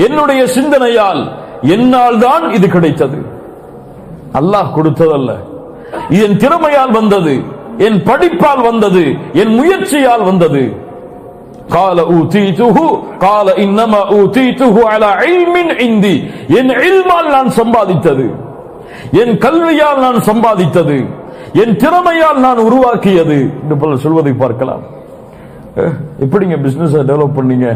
என்னுடைய சிந்தனையால், என்னால் தான் இது கிடைத்தது. அல்லாஹ் கொடுத்ததல்ல, என் திறமையால் வந்தது, என் படிப்பால் வந்தது, என் முயற்சியால் வந்தது. கால ஊதீதுஹு கால இன்னமா ஊதீதுஹு அலா இல்மின் இந்தி, என் இல்மால் நான் சம்பாதித்தது, என் கல்வியால் நான் சம்பாதித்தது, என் திறமையால் நான் உருவாக்கியது என்று பலர் சொல்வதை பார்க்கலாம். எப்படிங்க பிசினஸ் டெவலப் பண்ணீங்க?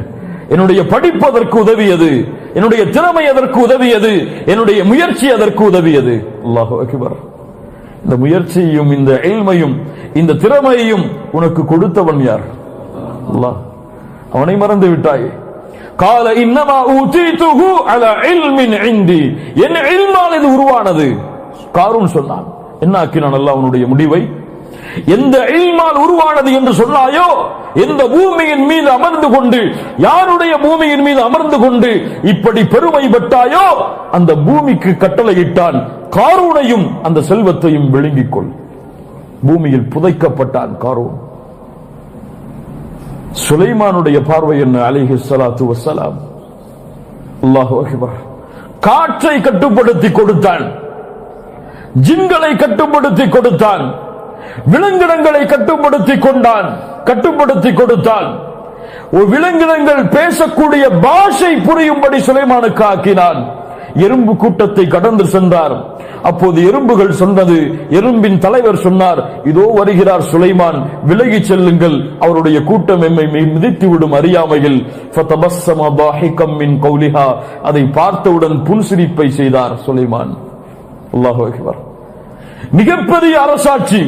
என்னுடைய படிப்பு அதற்கு உதவியது, என்னுடைய திறமை அதற்கு உதவியது, என்னுடைய முயற்சி அதற்கு உதவியது. அல்லாஹு அக்பர். இந்த முயற்சியையும் இந்த இல்மையும் இந்த திறமையையும் உனக்கு கொடுத்தவன் யார்? அல்லாஹ். அவனை மறந்து விட்டாய். கால இன்னமா ஊதீதுஹு அலா இல்மின் இந்தி, என் இல்மால் இது உருவானது. காரூன் சொன்னான். என்ன ஆக்கினான் அல்லாஹ் அவனுடைய முடிவை? எந்த இல்மால் உருவானது என்று சொன்னாயோ, எந்த பூமியின் மீது அமர்ந்து கொண்டு, யாருடைய பூமியின் மீது அமர்ந்து கொண்டு இப்படி பெருமை பெற்றாயோ அந்த பூமிக்கு கட்டளையிட்டான், காரூனையும் அந்த செல்வத்தையும் விழுங்கிக் கொள். பூமியில் புதைக்கப்பட்டான் காரூன். சுலைமானுடைய பார்வை என்ன? அலைஹி ஸலாத்து வஸ்ஸலாம். அல்லாஹு அக்பர். காற்றை கட்டுப்படுத்தி கொடுத்தான், ஜின்களை கட்டுப்படுத்தி கொடுத்தான், விலங்கினங்களை கட்டுப்படுத்தி கொடுத்தான். விலங்கினங்கள் பேசக்கூடிய பாஷை புரியும்படி சுலைமானுக்கு ஆக்கினான். எறும்பு கூட்டத்தை கடந்து சென்றார். அப்போது எறும்புகள் சொன்னது, எறும்பின் தலைவர் சொன்னார், இதோ வருகிறார் சுலைமான், விலகி செல்லுங்கள், அவருடைய கூட்டம் எம்மை மிதித்துவிடும் அறியாமையில். அதை பார்த்தவுடன் புன்சிரிப்பை செய்தார் சுலைமான். அல்லாஹு அக்பர். மிகப்பெரிய அரசாட்சி,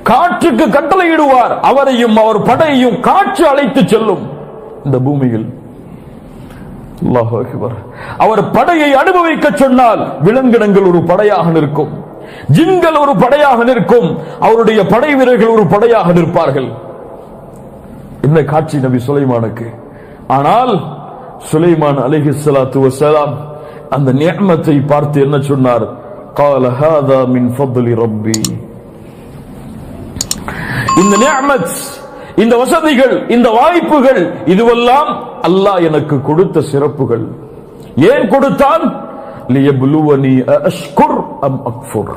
காற்றுக்கு கட்டளையிடுவார், அவரையும் அவர் படையையும் காற்று அழைத்து செல்லும் இந்த பூமியில். அல்லாஹு அக்பர். அவர் படையை அனுபவிக்க சொன்னால் விலங்கினங்கள் ஒரு படையாக நிற்கும், ஜின்கள் ஒரு படையாக நிற்கும், அவருடைய படை வீரர்கள் ஒரு படையாக நிற்பார்கள். இந்த காட்சி நபி சுலைமானுக்கு. ஆனால் சுலைமான் அலைஹிஸ்ஸலாத்து வஸ்ஸலாம் அந்த நிஅமத்தை பார்த்து என்ன சொன்னார்? قال هذا من فضل ربي. இந்த நிஅமத், இந்த வசதிகள், இந்த வாய்ப்புகள், இதுவெல்லாம் அல்லாஹ் எனக்கு கொடுத்த சிறப்புகள். ஏன் கொடுத்தான்? லியப்லுவனி அஷ்குர் அம் அக்ஃபுர்.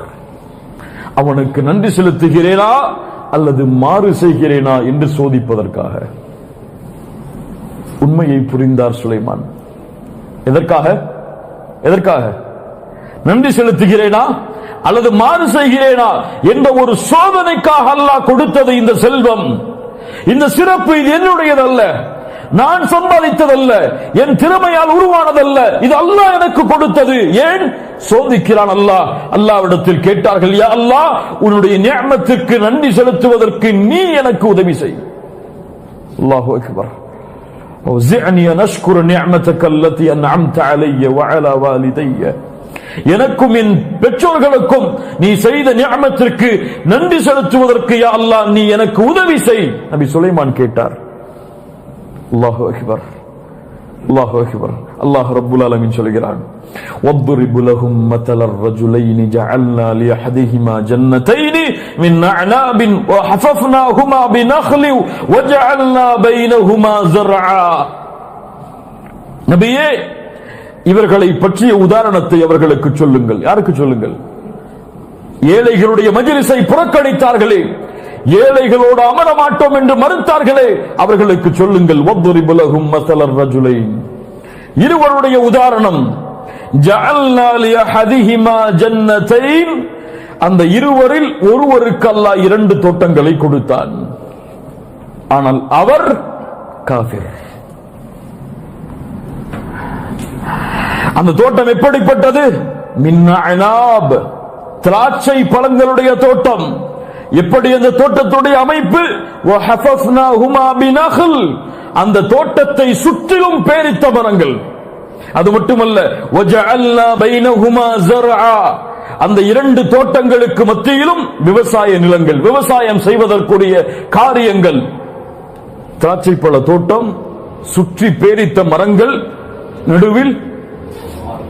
அவனுக்கு நன்றி செலுத்துகிறேனா அல்லது மாறு செய்கிறேனா என்று சோதிப்பதற்காக. உண்மையை புரிந்தார் சுலைமான். எதற்காக? எதற்காக? நன்றி செலுத்துகிறேனா அல்லது மாறு செய்கிறேனா என்ற ஒரு சோதனைக்காக அல்லாஹ் கொடுத்தது இந்த செல்வம், இந்த சிறப்பு. இது என்னுடையதல்ல, நான் சம்பாதித்ததல்ல, என் திறமையால் உருவானதல்ல, இது அல்லாஹ் எனக்கு கொடுத்தது. ஏன் சோதிக்கிறான் அல்லாஹ்? அல்லாஹ்விடத்தில் கேட்டார்கள், யா அல்லாஹ், உன்னுடைய நிஅமத்துக்கு நன்றி செலுத்துவதற்கு நீ எனக்கு உதவி செய். அல்லாஹு அக்பர். وزعني أن أشكر نعمتك التي أنعمت علي وعلى والدي. எனக்கும் என் பெற்றோர்களுக்கும் நீ செய்த நிஅமத்திற்கு நன்றி செலுத்துவதற்கு யா அல்லாஹ் நீ எனக்கு உதவி செய். நபி சுலைமான் கேட்டார். அல்லாஹு அக்பர், அல்லாஹு அக்பர். அல்லாஹ் ரப்புல் ஆலமீன் சொல்கிறான், وَاضْرِبْ لَهُمْ مَثَلَ الرَّجُلَيْنِ جَعَلْنَا لِأَحَدِهِمَا جَنَّتَيْنِ مِنْ أَعْنَابٍ وَحَفَفْنَاهُمَا بِنَخْلٍ وَجَعَلْنَا بَيْنَهُمَا زَرْعًا. நபியே, இவர்களை பற்றிய உதாரணத்தை அவர்களுக்கு சொல்லுங்கள். யாருக்கு சொல்லுங்கள்? ஏழைகளுடைய மஜ்லிஸை புறக்கணித்தார்களே, ஏழைகளோடு அமர மாட்டோம் என்று மறுத்தார்களே, அவர்களுக்கு சொல்லுங்கள். வத்ரிபு லஹும் மஸலர் ரஜுலைன். இருவருடைய உதாரணம். ஜஅல்னா லிஅஹதிஹிமா ஜன்னதைன். அந்த இருவரில் ஒருவருக்கு அல்லாஹ் 2 தோட்டங்களை கொடுத்தான். ஆனால் அவர் காஃபிர். அந்த தோட்டம் எப்படிப்பட்டது? மின் அனாப், திராட்சை பழங்களுடைய தோட்டம். எப்படி அந்த தோட்டத்துடைய அமைப்பு? வஹஃபஃப்னாஹுமா பினஹல், அந்த தோட்டத்தை சுற்றிலும் பேரித்த மரங்கள். அது மட்டுமல்ல, வஜஅல்னா பைனஹுமா ஸர்ஆ, அந்த 2 தோட்டங்களுக்கு மத்தியிலும் விவசாய நிலங்கள், விவசாயம் செய்வதற்குரிய காரியங்கள். திராட்சை பழ தோட்டம், சுற்றி பேரித்த மரங்கள், நடுவில்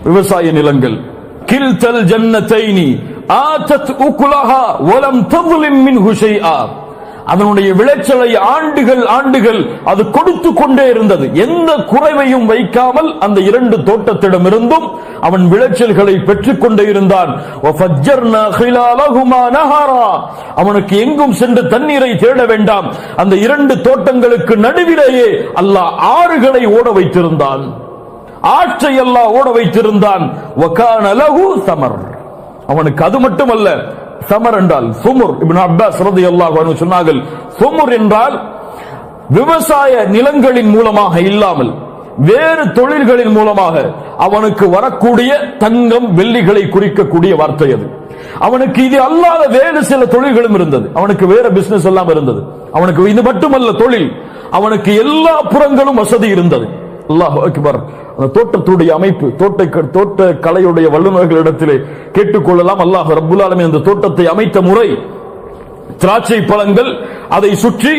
விவசாய நிலங்கள். கில்தல் ஜன்னதைனி ஆதத் உக்லஹா வலம் தظلم மின்ஹு ஷைஆ. அதனுடைய விளைச்சலை ஆண்டுகள் அது கொடுத்து கொண்டே இருந்தது. எந்த குறைவையும் வைக்காமல் அந்த 2 தோட்டத்திடமிருந்தும் அவன் விளைச்சல்களை பெற்றுக் கொண்டே இருந்தான். வஃபஜ்ஜர்னா ஹிலாலஹுமா நஹரா, அவனுக்கு எங்கும் சென்று தண்ணீரை தேட வேண்டாம். அந்த 2 தோட்டங்களுக்கு நடுவிலேயே அல்லாஹ் ஆறுகளை ஓட வைத்திருந்தான், ஆற்றை அல்லாஹ் ஓட வைத்திருந்தான். வகான லஹு ஸமர், அவனுக்கு அது மட்டுமல்ல, ஸமர் என்றால் சுமுர். இப்னு அப்பாஸ் ரலியல்லாஹு அன்ஹு சொன்னார்கள், சுமுர் என்றால் விவசாய நிலங்களின் மூலமாக இல்லாமல் வேறு தொழில்களின் மூலமாக அவனுக்கு வரக்கூடிய தங்கம் வெள்ளிகளை குறிக்கக்கூடிய வார்த்தை அது. அவனுக்கு இது அல்லாத வேறு சில தொழில்களும் இருந்தது, அவனுக்கு வேற பிசினஸ் எல்லாம் இருந்தது. அவனுக்கு இது மட்டுமல்ல தொழில், அவனுக்கு எல்லா புறங்களும் வசதி இருந்தது. அல்லாஹ் அக்பர். அந்த தோட்டத்துடைய அமைப்பு, தோட்ட கலையுடைய வல்லுநர்களிடத்திலே கேட்டுக்கொள்ளலாம். அல்லாஹ் ரப்புல் ஆலமீன் அந்த தோட்டத்தை அமைத்த முறை, திராட்சை பழங்கள், அதை சுற்றி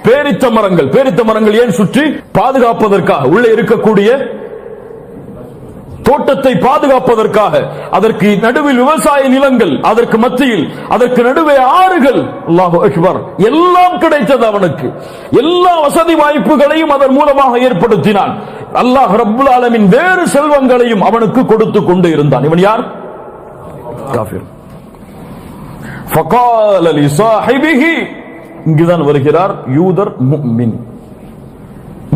பேரித்த மரங்கள். பேரித்த மரங்கள் ஏன் சுற்றி? பாதுகாப்பதற்காக, உள்ளே இருக்கக்கூடிய தோட்டத்தை பாதுகாப்பதற்காக. அதற்கு நடுவில் விவசாய நிலங்கள், அதற்கு மத்தியில், அதற்கு நடுவே ஆறுகள். அல்லாஹு அக்பர். எல்லாம் கிடைத்தது அவனுக்கு, எல்லா வசதி வாய்ப்புகளையும் அதன் மூலமாக ஏற்படுத்தினான். அல்லாஹ் ரப்புல் ஆலமீன் வேறு செல்வங்களையும் அவனுக்கு கொடுத்து கொண்டு இருந்தான். இவன் யார்? காஃபிர். ஃபகால லி ஸாஹிபிஹி, இங்குதான் வருகிறார் யூதர் முஃமின்.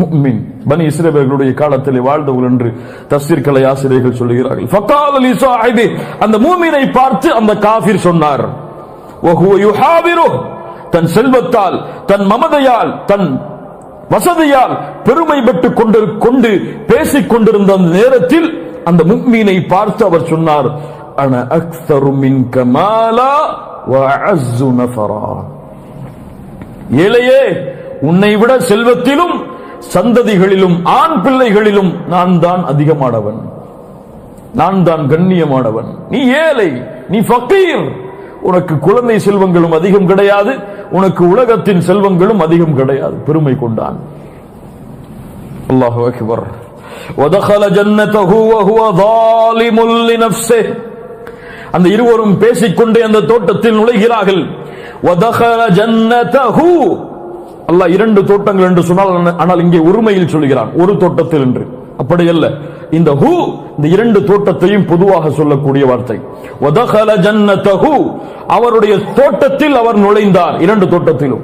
முஃமின் பனி இஸ்ரவேலுடைய காலத்திலே வாழ்ந்தவர்கள் என்று தஃசீர் கலை ஆசிரியர்கள் சொல்கிறார்கள். ஃபகால லி ஸாஹிபி, அந்த மூமினை பார்த்து அந்த காஃபிர் சொன்னார், வஹுவ யுஹாவிரு, தன் செல்வத்தால், தன் மமதையால், தன் வசதியால் பெருமை பெற்று கொண்டு பேசிக் கொண்டிருந்த அந்த நேரத்தில் அந்த முஃமினை பார்த்து அவர் சொன்னார், அன அக்ஸரு மின்க மாலா வ அஅஸ்ஸு நஃபரா, ஏழையே, உன்னை விட செல்வத்திலும் சந்ததிகளிலும் ஆண் பிள்ளைகளிலும் நான் தான் அதிகமானவன், நான் தான் கண்ணியமானவன். நீ ஏழை, நீ ஃபகீர், உனக்கு குழந்தை செல்வங்களும் அதிகம் கிடையாது, உனக்கு உலகத்தின் செல்வங்களும் அதிகம் கிடையாது. பெருமை கொண்டான். அல்லாஹு அக்பர். வதகல ஜன்னதஹு வஹுவ ஸாலிமுல் லினஃப்ஸிஹி, அந்த இருவரும் பேசிக்கொண்டே அந்த தோட்டத்தில் நுழைகிறார்கள். வதகல ஜன்னதஹு, அல்லாஹ் இரண்டு தோட்டங்கள் என்று சொன்னால், ஆனால் இங்கே ஒருமையில் சொல்கிறான், ஒரு தோட்டத்தில் என்று. அப்படி அல்ல, இந்த ஹூ இந்த இரண்டு தோட்டத்தையும் பொதுவாக சொல்லக்கூடிய வார்த்தை. வதகல ஜன்னதஹு, அவருடைய தோட்டத்தில் அவர் நுழைந்தார், இரண்டு தோட்டத்திலும்.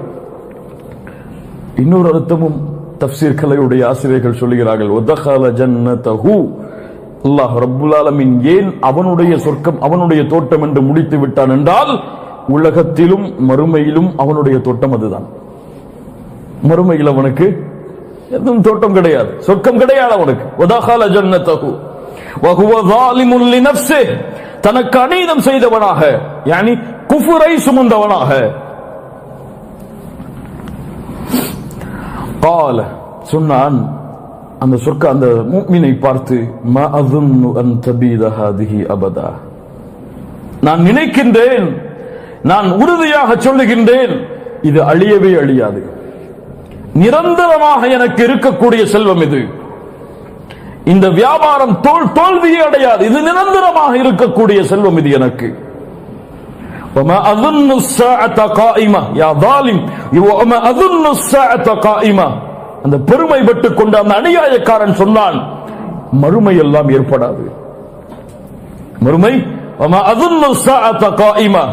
இன்னொரு அர்த்தமும் தஃசீர் கலையுடைய ஆசிரியர்கள் சொல்கிறார்கள், வதகல ஜன்னதஹு, அல்லாஹ் ரப்புல் ஆலமீன் ஏன் அவனுடைய சொர்க்கம் அவனுடைய தோட்டம் என்று முடித்து விட்டான் என்றால், உலகத்திலும் மறுமையிலும் அவனுடைய தோட்டம் அதுதான். மறுமையில் அவனுக்கு எதுவும் தோட்டம் கிடையாது, சொர்க்கம் கிடையாது அவனுக்கு. வதகல ஜன்னதஹு வஹுவ ஸாலிமுல் லினஃப்ஸிஹி, தனக்கு அநீதம் செய்தவனாக, யானி குஃபரை சுமந்தவனாக. قال, சொன்னான் அந்த சொர்க்க அந்த முஃமினை பார்த்து, மா அظن அன் தபீத ஹாதிஹி அபதா, நான் நினைக்கின்றேன், நான் உறுதியாக சொல்லுகின்றேன், இது அழியவே அழியாது, நிரந்தரமாக எனக்கு இருக்கக்கூடிய செல்வம் இது. இந்த வியாபாரம் தோல்வியே அடையாது, இது நிரந்தரமாக இருக்கக்கூடிய செல்வம் இது எனக்கு. وما اظن الساعه قائمه يا ظالم وما اظن الساعه قائمه, அந்த பெருமை பெற்றுக் கொண்ட அந்த அநியாயக்காரன் சொன்னான், மறுமை எல்லாம் ஏற்படாது. மறுமை وما اظن الساعه قائمه,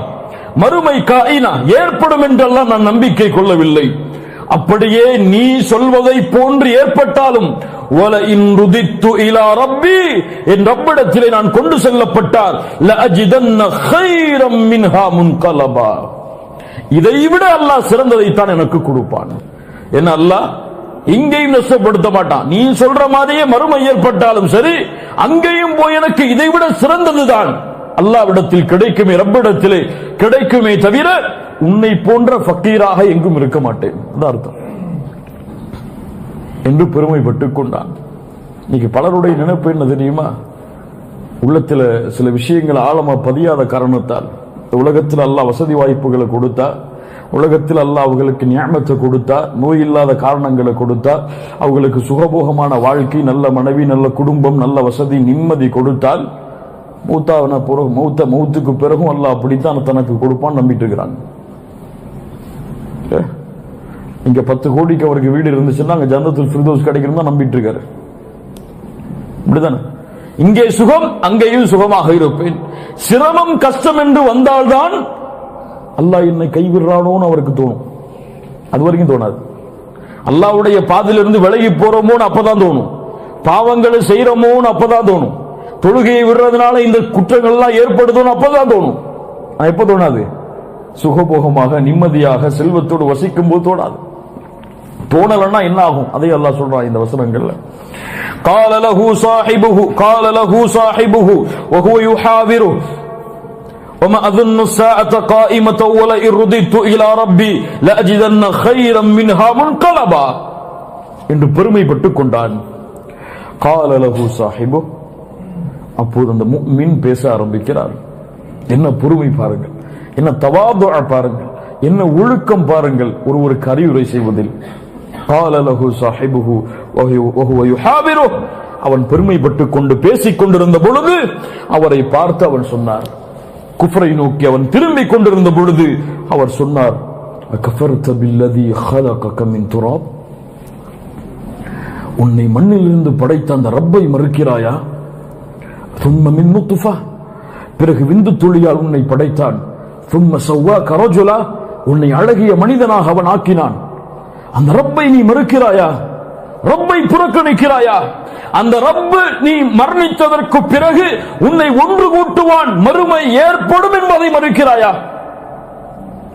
மறுமை காயினா ஏற்படும் என்றெல்லாம் நான் நம்பிக்கை கொள்ளவில்லை. அப்படியே நீ சொல்வதை போன்று ஏற்பட்டாலும், وَلَئِنْ رُدِدْتُ إِلَى رَبِّي, என் ரப்பிடத்திலே நான் கொண்டு செல்லப்பட்டால், لَأَجِدَنَّ خَيْرًا مِنْهَا مُنْقَلَبًا, இதைவிட அல்லாஹ் சிறந்ததைத்தான் எனக்கு கொடுப்பான். என்ன, அல்லாஹ் இங்கேயும் நஷ்டப்படுத்த மாட்டான். நீ சொல்ற மாதிரியே மறுமை ஏற்பட்டாலும் சரி, அங்கேயும் போய் எனக்கு இதைவிட சிறந்ததுதான் அல்லாஹ்விடத்தில் கிடைக்குமே, ரப்பிடத்திலே கிடைக்குமே தவிர உன்னை போன்ற ஃபக்கீராக எங்கும் இருக்க மாட்டேன், அதான் அர்த்தம் என்று பெருமைப்பட்டுக் கொண்டான். இன்னைக்கு பலருடைய நினைப்பு என்ன தெரியுமா, உள்ளத்துல சில விஷயங்கள் ஆழமா பதியாத காரணத்தால், உலகத்தில் அல்லாஹ் வசதி வாய்ப்புகளை கொடுத்தா, உலகத்தில் அல்லாஹ் அவங்களுக்கு நியாமத்தை கொடுத்தா, நோய் இல்லாத காரணங்களை கொடுத்தா, அவங்களுக்கு சுகபோகமான வாழ்க்கை, நல்ல மனைவி, நல்ல குடும்பம், நல்ல வசதி, நிம்மதி கொடுத்தால், மௌத்துக்கு பிறகும் அல்லாஹ் அப்படித்தான் தனக்கு கொடுப்பான்னு நம்பிட்டு இருக்கிறாங்க. இங்க 10 கோடிக்கு அவருக்கு வீடு இருந்துச்சுன்னா அங்க ஜன்னத்துல் ஃபிர்தௌஸ் கிடைக்கும் தான் நம்பிட்டு இருக்காரு. இப்படிதானே, இங்கே சுகம் அங்கேயும் சுகமாக இருப்பேன். சிரமம் கஷ்டம் என்று வந்தால்தான் அல்லாஹ் என்னை கைவிடுறானோன்னு அவருக்கு தோணும், அது வரைக்கும் தோணாது. அல்லாஹ்வுடைய பாதையிலிருந்து விலகி போறோமோன்னு அப்பதான் தோணும், பாவங்களை செய்யறோமோன்னு அப்பதான் தோணும், தொழுகையை விடுறதுனால இந்த குற்றங்கள் எல்லாம் ஏற்படுதுன்னு அப்பதான் தோணும். எப்ப தோணாது? சுகபோகமாக நிம்மதியாக செல்வத்தோடு வசிக்கும் போது தோணாது. தோணலன்னா என்ன ஆகும்? அதை அல்லாஹ் சொல்றான் இந்த வசனங்கள்ல. قال له صاحبه وهو يحاوره وما اظن الساعه قائمه ولئن رددت الى ربي لاجدن خيرا منها منقلبا என்று பெருமைப்பட்டுக் கொண்டான். قال له صاحبه, அப்போது அந்த முஃமின் பேச ஆரம்பிக்கிறார். என்ன பொறுமை பாருங்கள், என்ன தவாதுஅ பாருங்கள், என்ன ஒழுக்கம் பாருங்கள் ஒருவருக்கு அறிவுரை செய்வதில். قال له صاحبه وهو يحاوره, அவன் பெருமைப்பட்டுக் கொண்டு பேசிக் கொண்டிருந்த பொழுது அவரை பார்த்து அவன் சொன்னார், குஃப்ரை நோக்கி அவன் திரும்பிக் கொண்டிருந்த பொழுது அவர் சொன்னார், அகஃபர்த பில்லதி خلقك من تراب, உன்னை மண்ணிலிருந்து படைத்த அந்த ரப்பை மறுக்கிறாயா? ثم من نطفة, பிறகு விந்து துளியால் உன்னை படைத்தான். ثم سواك رجلا, உன்னை அழகிய மனிதனாக அவன் ஆக்கினான். அந்த ரப்பை நீ மறுக்கிறாயா? ரப்பை புறக்கணிக்கிறாயா? அந்த ரப்பு நீ மரணித்ததற்கு பிறகு உன்னை ஒன்று கூட்டுவான், மறுமை ஏற்படும் என்பதை மறுக்கிறாயா?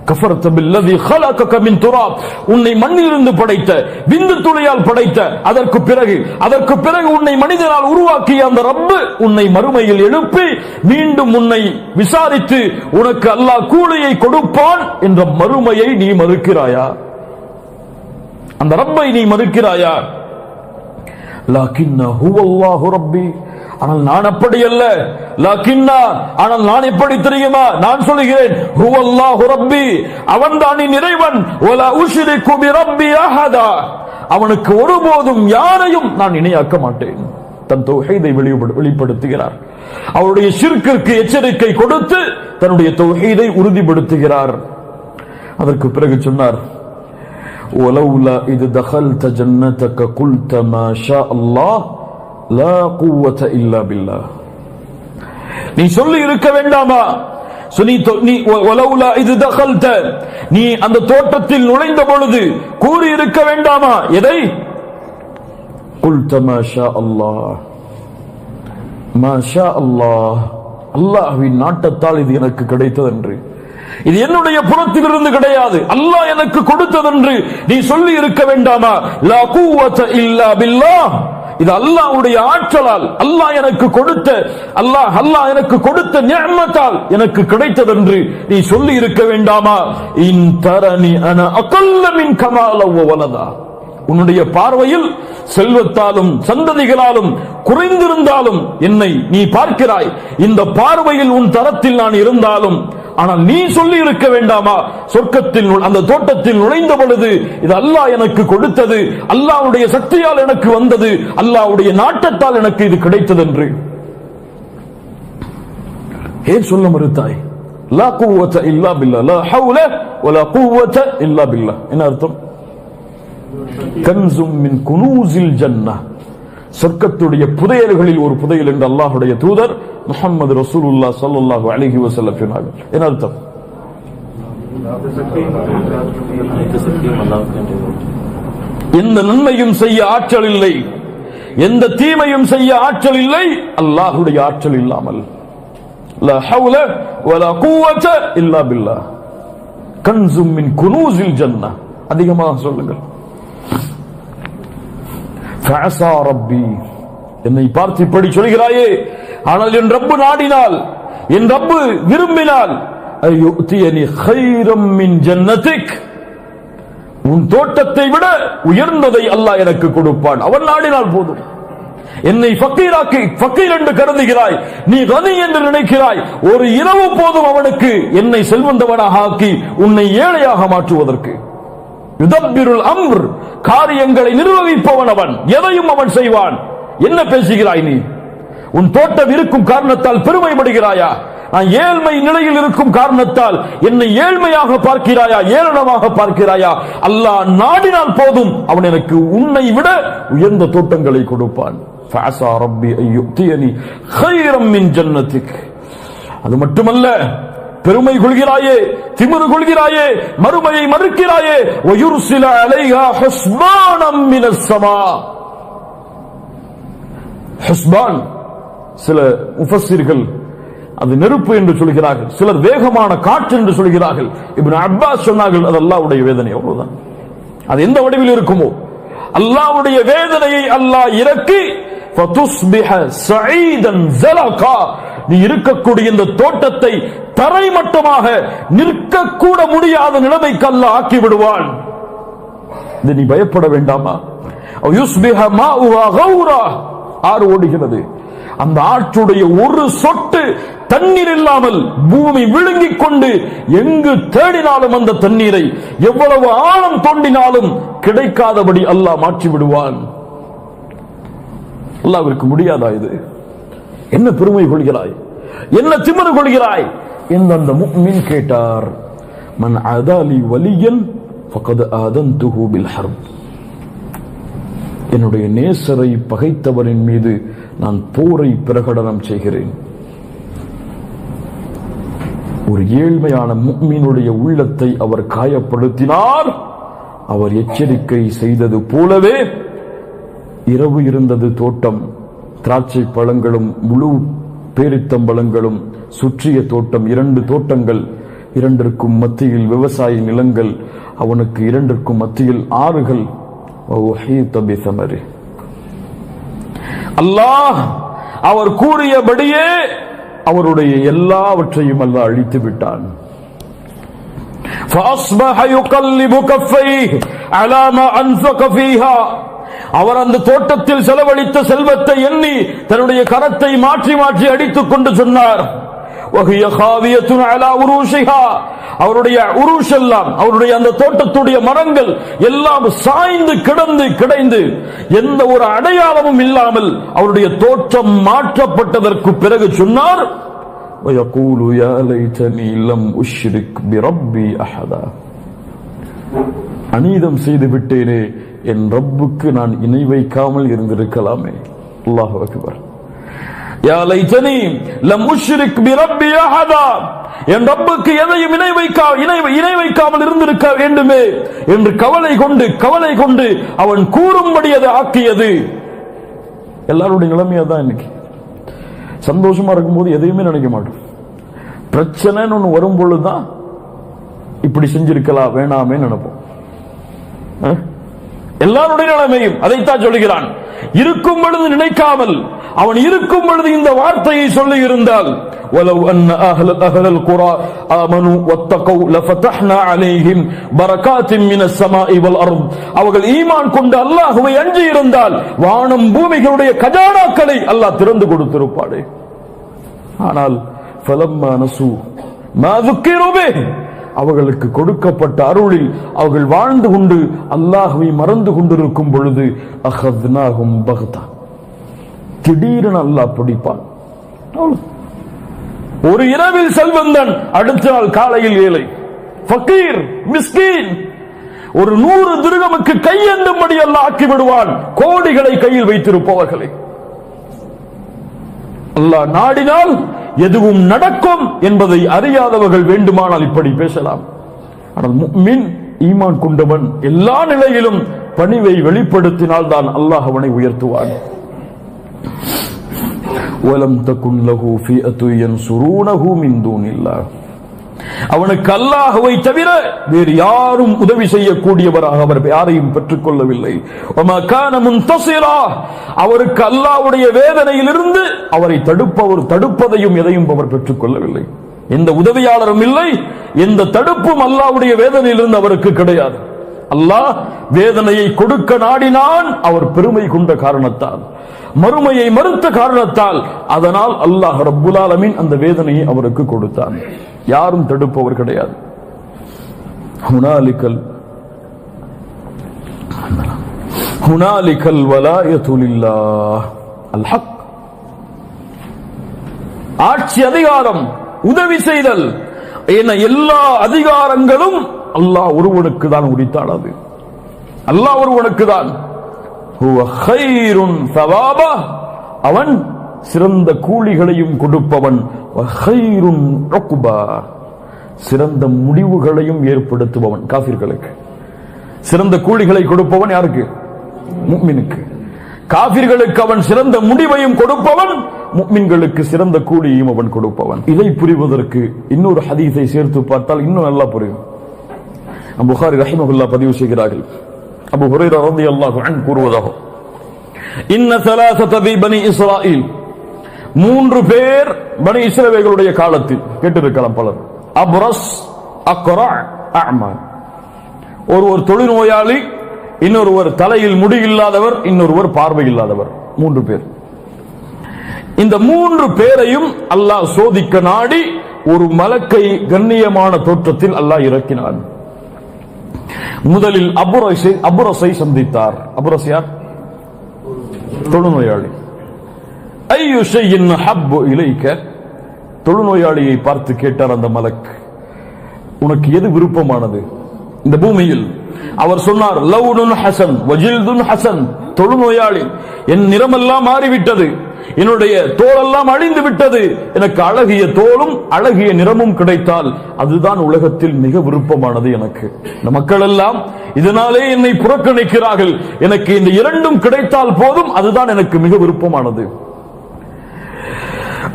கஃபர்த பில்லதி خلقك من تراب, உன்னை மண்ணிலிருந்து படைத்த, விந்து துளியால் படைத்த, அதற்கு பிறகு உன்னை மனிதனால் உருவாக்கிய அந்த ரப்பு உன்னை மறுமையில் எழுப்பி மீண்டும் உன்னை விசாரித்து உனக்கு அல்லாஹ் கூலியை கொடுப்பான் என்ற மறுமையை நீ மறுக்கிறாயா? அந்த ரப்பை நீ மறுக்கிறாயா? லக்கின்னா ஹுவல்லாஹு ரப்பி, ஆனால் நான் அப்படி அல்ல. லக்கின்னா, ஆனால் நான் எப்படி தெரியுமா? நான் சொல்கிறேன், ஹுவல்லாஹு ரப்பி, அவன்தான் என் இறைவன். வலா உஷ்ரிகு பிரப்பி அஹதா, அவனுக்கு ஒருபோதும் யாரையும் நான் இணையாக்க மாட்டேன். தன் தௌஹீதை வெளிப்படுத்துகிறார். அவருடைய ஷிர்க்கிற்கு எச்சரிக்கை கொடுத்து தன்னுடைய தௌஹீதை உறுதிப்படுத்துகிறார். அதற்கு பிறகு சொன்னார், வலௌலா இத் தகல்த ஜன்னதக குல்த மா ஷா அல்லாஹ் லா குவத இல்லா பில்லாஹ். நீ சொல்லி இருக்க வேண்டாமா? வலௌலா இத் தகல்த, நீ அந்த தோட்டத்தில் நுழைந்த பொழுது கூறி இருக்க வேண்டாமா? எதை? குல்த மா ஷா அல்லாஹ், மா ஷா அல்லாஹ், அல்லாஹ்வின் நாட்டத்தால் இது எனக்கு கிடைத்தது என்று. இது என்னுடைய புறத்திலிருந்து கிடையாது, அல்லாஹ் எனக்கு கொடுத்ததென்று நீ சொல்லி இருக்க வேண்டாமா? லா குவத இல்லா பில்லாஹ், இது அல்லாஹ்வுடைய ஆற்றலால், அல்லாஹ் எனக்கு கொடுத்த நிஅமத்தால் எனக்கு கிடைத்ததென்று நீ சொல்லி இருக்க வேண்டாமா? இன் தரனி அன அகல்ல மின் கமால வ வலதா, உன்னுடைய பார்வையில் செல்வத்தாலும் சந்ததிகளாலும் குறைந்திருந்தாலும் என்னை நீ பார்க்கிறாய். இந்த பார்வையில் உன் தரத்தில் நான் இருந்தாலும், ஆனால் நீ சொல்லி இருக்க வேண்டாமா? சொர்க்கத்தில் அந்த தோட்டத்தில் நுழைந்த பொழுது இது அல்லாஹ் எனக்கு கொடுத்தது, அல்லாஹ்வுடைய சக்தியால் எனக்கு வந்தது, அல்லாஹ்வுடைய நாட்டத்தால் எனக்கு இது கிடைத்தது என்று ஏன் சொல்ல மறுத்தாய்? லா குவத இல்லா பில்லாஹ், லா ஹவுல வலா குவத இல்லா பில்லாஹ். என்ன அர்த்தம்? கன்சும் மின் குனூஸில் ஜன்னah, சொர்க்கத்துடைய புதையல்களில் ஒரு புதையல் என்று அல்லாஹ்வுடைய தூதர் முஹம்மது ரசூலுல்லாஹ் ஸல்லல்லாஹு அலைஹி வஸல்லம் சொன்னார்கள். என்ன அர்த்தம்? எந்த நன்மையும் செய்ய ஆற்றல் இல்லை, எந்த தீமையும் செய்ய ஆற்றல் இல்லை அல்லாஹ்வுடைய ஆற்றல் இல்லாமல். லா ஹவுல வலா குவத இல்லா பில்லாஹ், கன்சும் மின் குனூஸில் ஜன்னah. அதிகமாக சொல்லுங்கள். ஃபஅஸா ரப்பி, என்னை பார்த்து இப்படி சொல்கிறாயே, ஆனால் என் ரப்பு நாடினால், என் ரப்பு விரும்பினால், அய்யுதியனி கைரம் மின் ஜன்னதிக், உன் தோட்டத்தை விட உயர்ந்ததை அல்லாஹ் எனக்கு கொடுப்பான். அவன் நாடினால் போதும். என்னை ஃபக்கீர் என்று கருதுகிறாய், நீ கனி என்று நினைக்கிறாய். ஒரு இரவு போதும் அவனுக்கு என்னை செல்வந்தவனாக ஆக்கி உன்னை ஏழையாக மாற்றுவதற்கு. யுதப்பிருல் அம்ர், காரியங்களை நிர்வகிப்பவன் அவன், எதையும் அவன் செய்வான். என்ன பேசுகிறாய் நீ? உன் தோட்டம் இருக்கும் காரணத்தால் பெருமைப்படுகிறாயா? நான் ஏழ்மை நிலையில் இருக்கும் காரணத்தால் என்னை ஏழ்மையாக பார்க்கிறாயா, ஏளனமாக பார்க்கிறாயா? அல்லாஹ் நாடினால் போதும் அவன் எனக்கு உன்னை விட உயர்ந்த தோட்டங்களை கொடுப்பான். ஃபஅஸா ரப்பி அய்யுதியனி கைரம் மின் ஜன்னதிக். அது மட்டுமல்ல, பெருமை கொள்கிறாயே, திமிரு கொள்கிறாயே, மறுமையை மறுக்கிறாயே. வயுர்சில அலைஹா ஹுஸ்பானம் மினஸ் ஸமா. ஹுஸ்பான், சில முஃபஸ்ஸிர்கள் அது நெருப்பு என்று சொல்கிறார்கள், சிலர் வேகமான காற்று என்று சொல்கிறார்கள். இப்னு அப்பாஸ் சொன்னார்கள், அது அல்லாஹ்வுடைய வேதனை, அவ்வளவுதான். அது எந்த வடிவில் இருக்குமோ அல்லாஹ்வுடைய வேதனையை அல்லாஹ் இறக்கி ஃபதுஸ்பிஹ ஸஈதன் ஸலகா, நீ இருக்கக்கூடிய இந்த தோட்டத்தை தரைமட்டமாக நிற்கக்கூட முடியாத நிலைமைக்கு அல்லாஹ் ஆக்கி விடுவான். இது நீ பயப்பட வேண்டாமா? யுஸ்பிஹ மாஉஹா கௌரா, ஆறு ஓடுகிறது, அந்த ஆற்றுடைய ஒரு சொட்டு தண்ணீர் இல்லாமல் பூமி விழுங்கிக் கொண்டு எங்கு தேடினாலும் அந்த தண்ணீரை எவ்வளவு ஆழம் தோண்டினாலும் கிடைக்காதபடி அல்லாஹ் மாற்றி விடுவான். அல்லாஹ்விற்கு முடியாதா இது? என்ன பெருமை கொள்கிறாய், என்ன திமிரு கொள்கிறாய் என்று அந்த முஃமின் கேட்டார். மன் அதாலி வலியன் ஃபகத் ஆதன்துஹு பில் ஹர்ப், என்னுடைய நேசரை பகைத்தவரின் மீது நான் போரை பிரகடனம் செய்கிறேன். ஒரு ஏழ்மையான முஃமினுடைய உள்ளத்தை அவர் காயப்படுத்தினார். அவர் எச்சரிக்கை செய்தது போலவே இரவு இருந்தது தோட்டம், திராட்சை பழங்களும் முழு பேரித்தம்பழங்களும் சுற்றிய தோட்டம், 2 தோட்டங்கள், 2ற்கும் மத்தியில் விவசாய நிலங்கள், அவனுக்கு 2ற்கும் மத்தியில் ஆறுகள். அல்லாஹ் அவர் கூறியபடியே அவருடைய எல்லாவற்றையும் அல்லாஹ் அழித்து விட்டான். அவர் அந்த தோட்டத்தில் செலவழித்த செல்வத்தை எண்ணி தன்னுடைய கரத்தை மாற்றி மாற்றி அடித்துக் கொண்டு சொன்னார், அவருடைய உருஷ் எல்லாம், அவருடைய அந்த தோட்டத்துடைய மரங்கள் எல்லாம் சாய்ந்து கிடந்து எந்த ஒரு அடையாளமும் இல்லாமல் அவருடைய தோற்றம் மாற்றப்பட்டதற்கு பிறகு சொன்னார், அநீதம் செய்து விட்டேனே, என் ரப்புக்கு நான் இணை வைக்காமல் இருந்திருக்கலாமே. அல்லாஹு அக்பர். யா லைதனி லம் உஷ்ரிக் பிரப்பி அஹதா, என் ரப்புக்கு எதையும் இணை வைக்காமல் இருந்திருக்க வேண்டுமே என்று கவலை கொண்டு அவன் கூறும்படி அதை ஆக்கியது. எல்லாருடைய நிலைமையா தான் இன்னைக்கு. சந்தோஷமா இருக்கும்போது எதையுமே நினைக்க மாட்டோம். பிரச்சனைன்னு ஒண்ணு வரும் பொழுதுதான் இப்படி செஞ்சிருக்கலாம் வேணாமே நினைப்போம். எல்லாருடைய நிலைமையும் அதைத்தான் சொல்லுகிறான். இருக்கும் பொழுது நினைக்காமல் அவன் இருக்கும் பொழுது இந்த வார்த்தையை சொல்லி இருந்தால், وَلَوْ أَنَّ أَهْلَ الْقُرَى آمَنُوا وَاتَّقَوْا لَفَتَحْنَا عَلَيْهِمْ بَرَكَاتٍ مِنَ السَّمَاءِ وَالْأَرْضِ, அவர்கள் ஈமான் கொண்டு அல்லாஹ்வை அஞ்சி இருந்தால் வானம் பூமிகளுடைய கஜானாக்களை அல்லாஹ் திறந்து கொடுத்திருப்பாரே. ஆனால் فَلَمَّا نَسُوا مَا ذُكِّرُوا بِهِ, அவர்களுக்கு கொடுக்கப்பட்ட அருளில் அவர்கள் வாழ்ந்து கொண்டு அல்லாஹ்வை மறந்து கொண்டிருக்கும் பொழுது அஹத்னாஹும் பக்தா, திடீரென அல்லாஹ் பிடிப்பான். ஒரு இரவில் செல்வந்தன், அடுத்த நாள் காலையில் ஏழை, ஃபகீர் மிஸ்கீன். ஒரு 100 திர்ஹமுக்கு கையெண்டும்படி அல்லாஹ் ஆக்கி விடுவான் கோடிகளை கையில் வைத்திருப்பவர்களை. அல்லாஹ் நாடினால் எதுவும் நடக்கும் என்பதை அறியாதவர்கள் வேண்டுமானால் இப்படி பேசலாம். ஆனால் முஃமின், ஈமான் கொண்டவன் எல்லா நிலையிலும் பணிவை வெளிப்படுத்தினால் தான் அல்லாஹ் அவனை உயர்த்துவான். وَلَمْ تَكُنْ لَهُ فِئَةٌ يَنْصُرُونَهُ مِنْ دُونِ اللَّهِ, அவனுக்கு அல்லாஹ்வை தவிர வேறு யாரும் உதவி செய்யக்கூடியவராக அவர் யாரையும் பெற்றுக் கொள்ளவில்லை. وَمَا كَانَ مُنْتَصِرًا, அவருக்கு அல்லாஹ்வுடைய வேதனையிலிருந்து அவரை தடுப்பதையும் எதையும் அவர் பெற்றுக் கொள்ளவில்லை. எந்த உதவியாளரும் இல்லை, எந்த தடுப்பும் அல்லாஹ்வுடைய வேதனையிலிருந்து அவருக்கு கிடையாது. அல்லாஹ் வேதனையை கொடுக்க நாடினான், அவர் பெருமை கொண்ட காரணத்தால், மறுமையை மறுத்த காரணத்தால், அதனால் அல்லாஹ் ரப்புல் ஆலமீன் அந்த வேதனையை அவருக்கு கொடுத்தான். யாரும் தடுப்பவர் கிடையாது. ஹுனாலிகல் வலாயத்து லில்லாஹ் அல் ஹக், ஆட்சி அதிகாரம் உதவி செய்தல் என எல்லா அதிகாரங்களும் அல்லாஹ் ஒருவனுக்கு தான் உரித்தானது. அல்லாஹ் ஒருவனுக்கு தான். அவன் சிறந்த கூலிகளையும் கொடுப்பவன், சிறந்த முடிவுகளையும் ஏற்படுத்துபவன். காஃபிர்களுக்கு சிறந்த கூலிகளை கொடுப்பவன் யாருக்கு? முஃமினுக்கு. காஃபிர்களுக்கு அவன் சிறந்த முடிவையும் கொடுப்பவன், முஃமின்களுக்கு சிறந்த கூலியையும் அவன் கொடுப்பவன். இதை புரிவதற்கு இன்னொரு ஹதீஸை சேர்த்து பார்த்தால் இன்னும் நல்லா புரியும். புகாரி ரஹிமஹுல்லாஹ் பதிவு செய்கிறார்கள். அபூ ஹுரைரா ரலியல்லாஹு அன்ஹு கூறுவதாக, இன்ன ஸலாஸத பி பனி இஸ்ராயீல், 3 பேர் பனி இஸ்ரவேலுடைய காலத்தில் கேட்டிருக்கலாம் பலர். அப்ரஸ், அக்ரா, அஅமா. ஒருவர் தொழுநோயாளி, இன்னொருவர் தலையில் முடி இல்லாதவர், இன்னொருவர் பார்வை இல்லாதவர். 3 பேர். இந்த 3 பேரையும் அல்லாஹ் சோதிக்க நாடி ஒரு மலக்கை கண்ணியமான தோற்றத்தில் அல்லாஹ் இறக்கினான். முதலில் அபுரஸை சந்தித்தார். அபுரஸ் யார்? தொழுநோயாளி. ஐயு ஷைஇன் ஹப்பு இலைக்க, தொழுநோயாளியை பார்த்து கேட்டார் அந்த மலக், உனக்கு எது விருப்பமானது இந்த பூமியில்? அவர் சொன்னார், லவுனுன் ஹசன் வஜில்துன் ஹசன். தொழுநோயாளி, என் நிறமெல்லாம் மாறிவிட்டது, என்னுடைய தோலெல்லாம் அழிந்து விட்டது, எனக்கு அழகிய தோலும் அழகிய நிறமும் கிடைத்தால் அதுதான் உலகத்தில் மிக விருப்பமானது எனக்கு. இந்த மக்கள் எல்லாம் இதனாலே என்னை புறக்கணிக்கிறார்கள், எனக்கு இந்த இரண்டும் கிடைத்தால் போதும், அதுதான் எனக்கு மிக விருப்பமானது.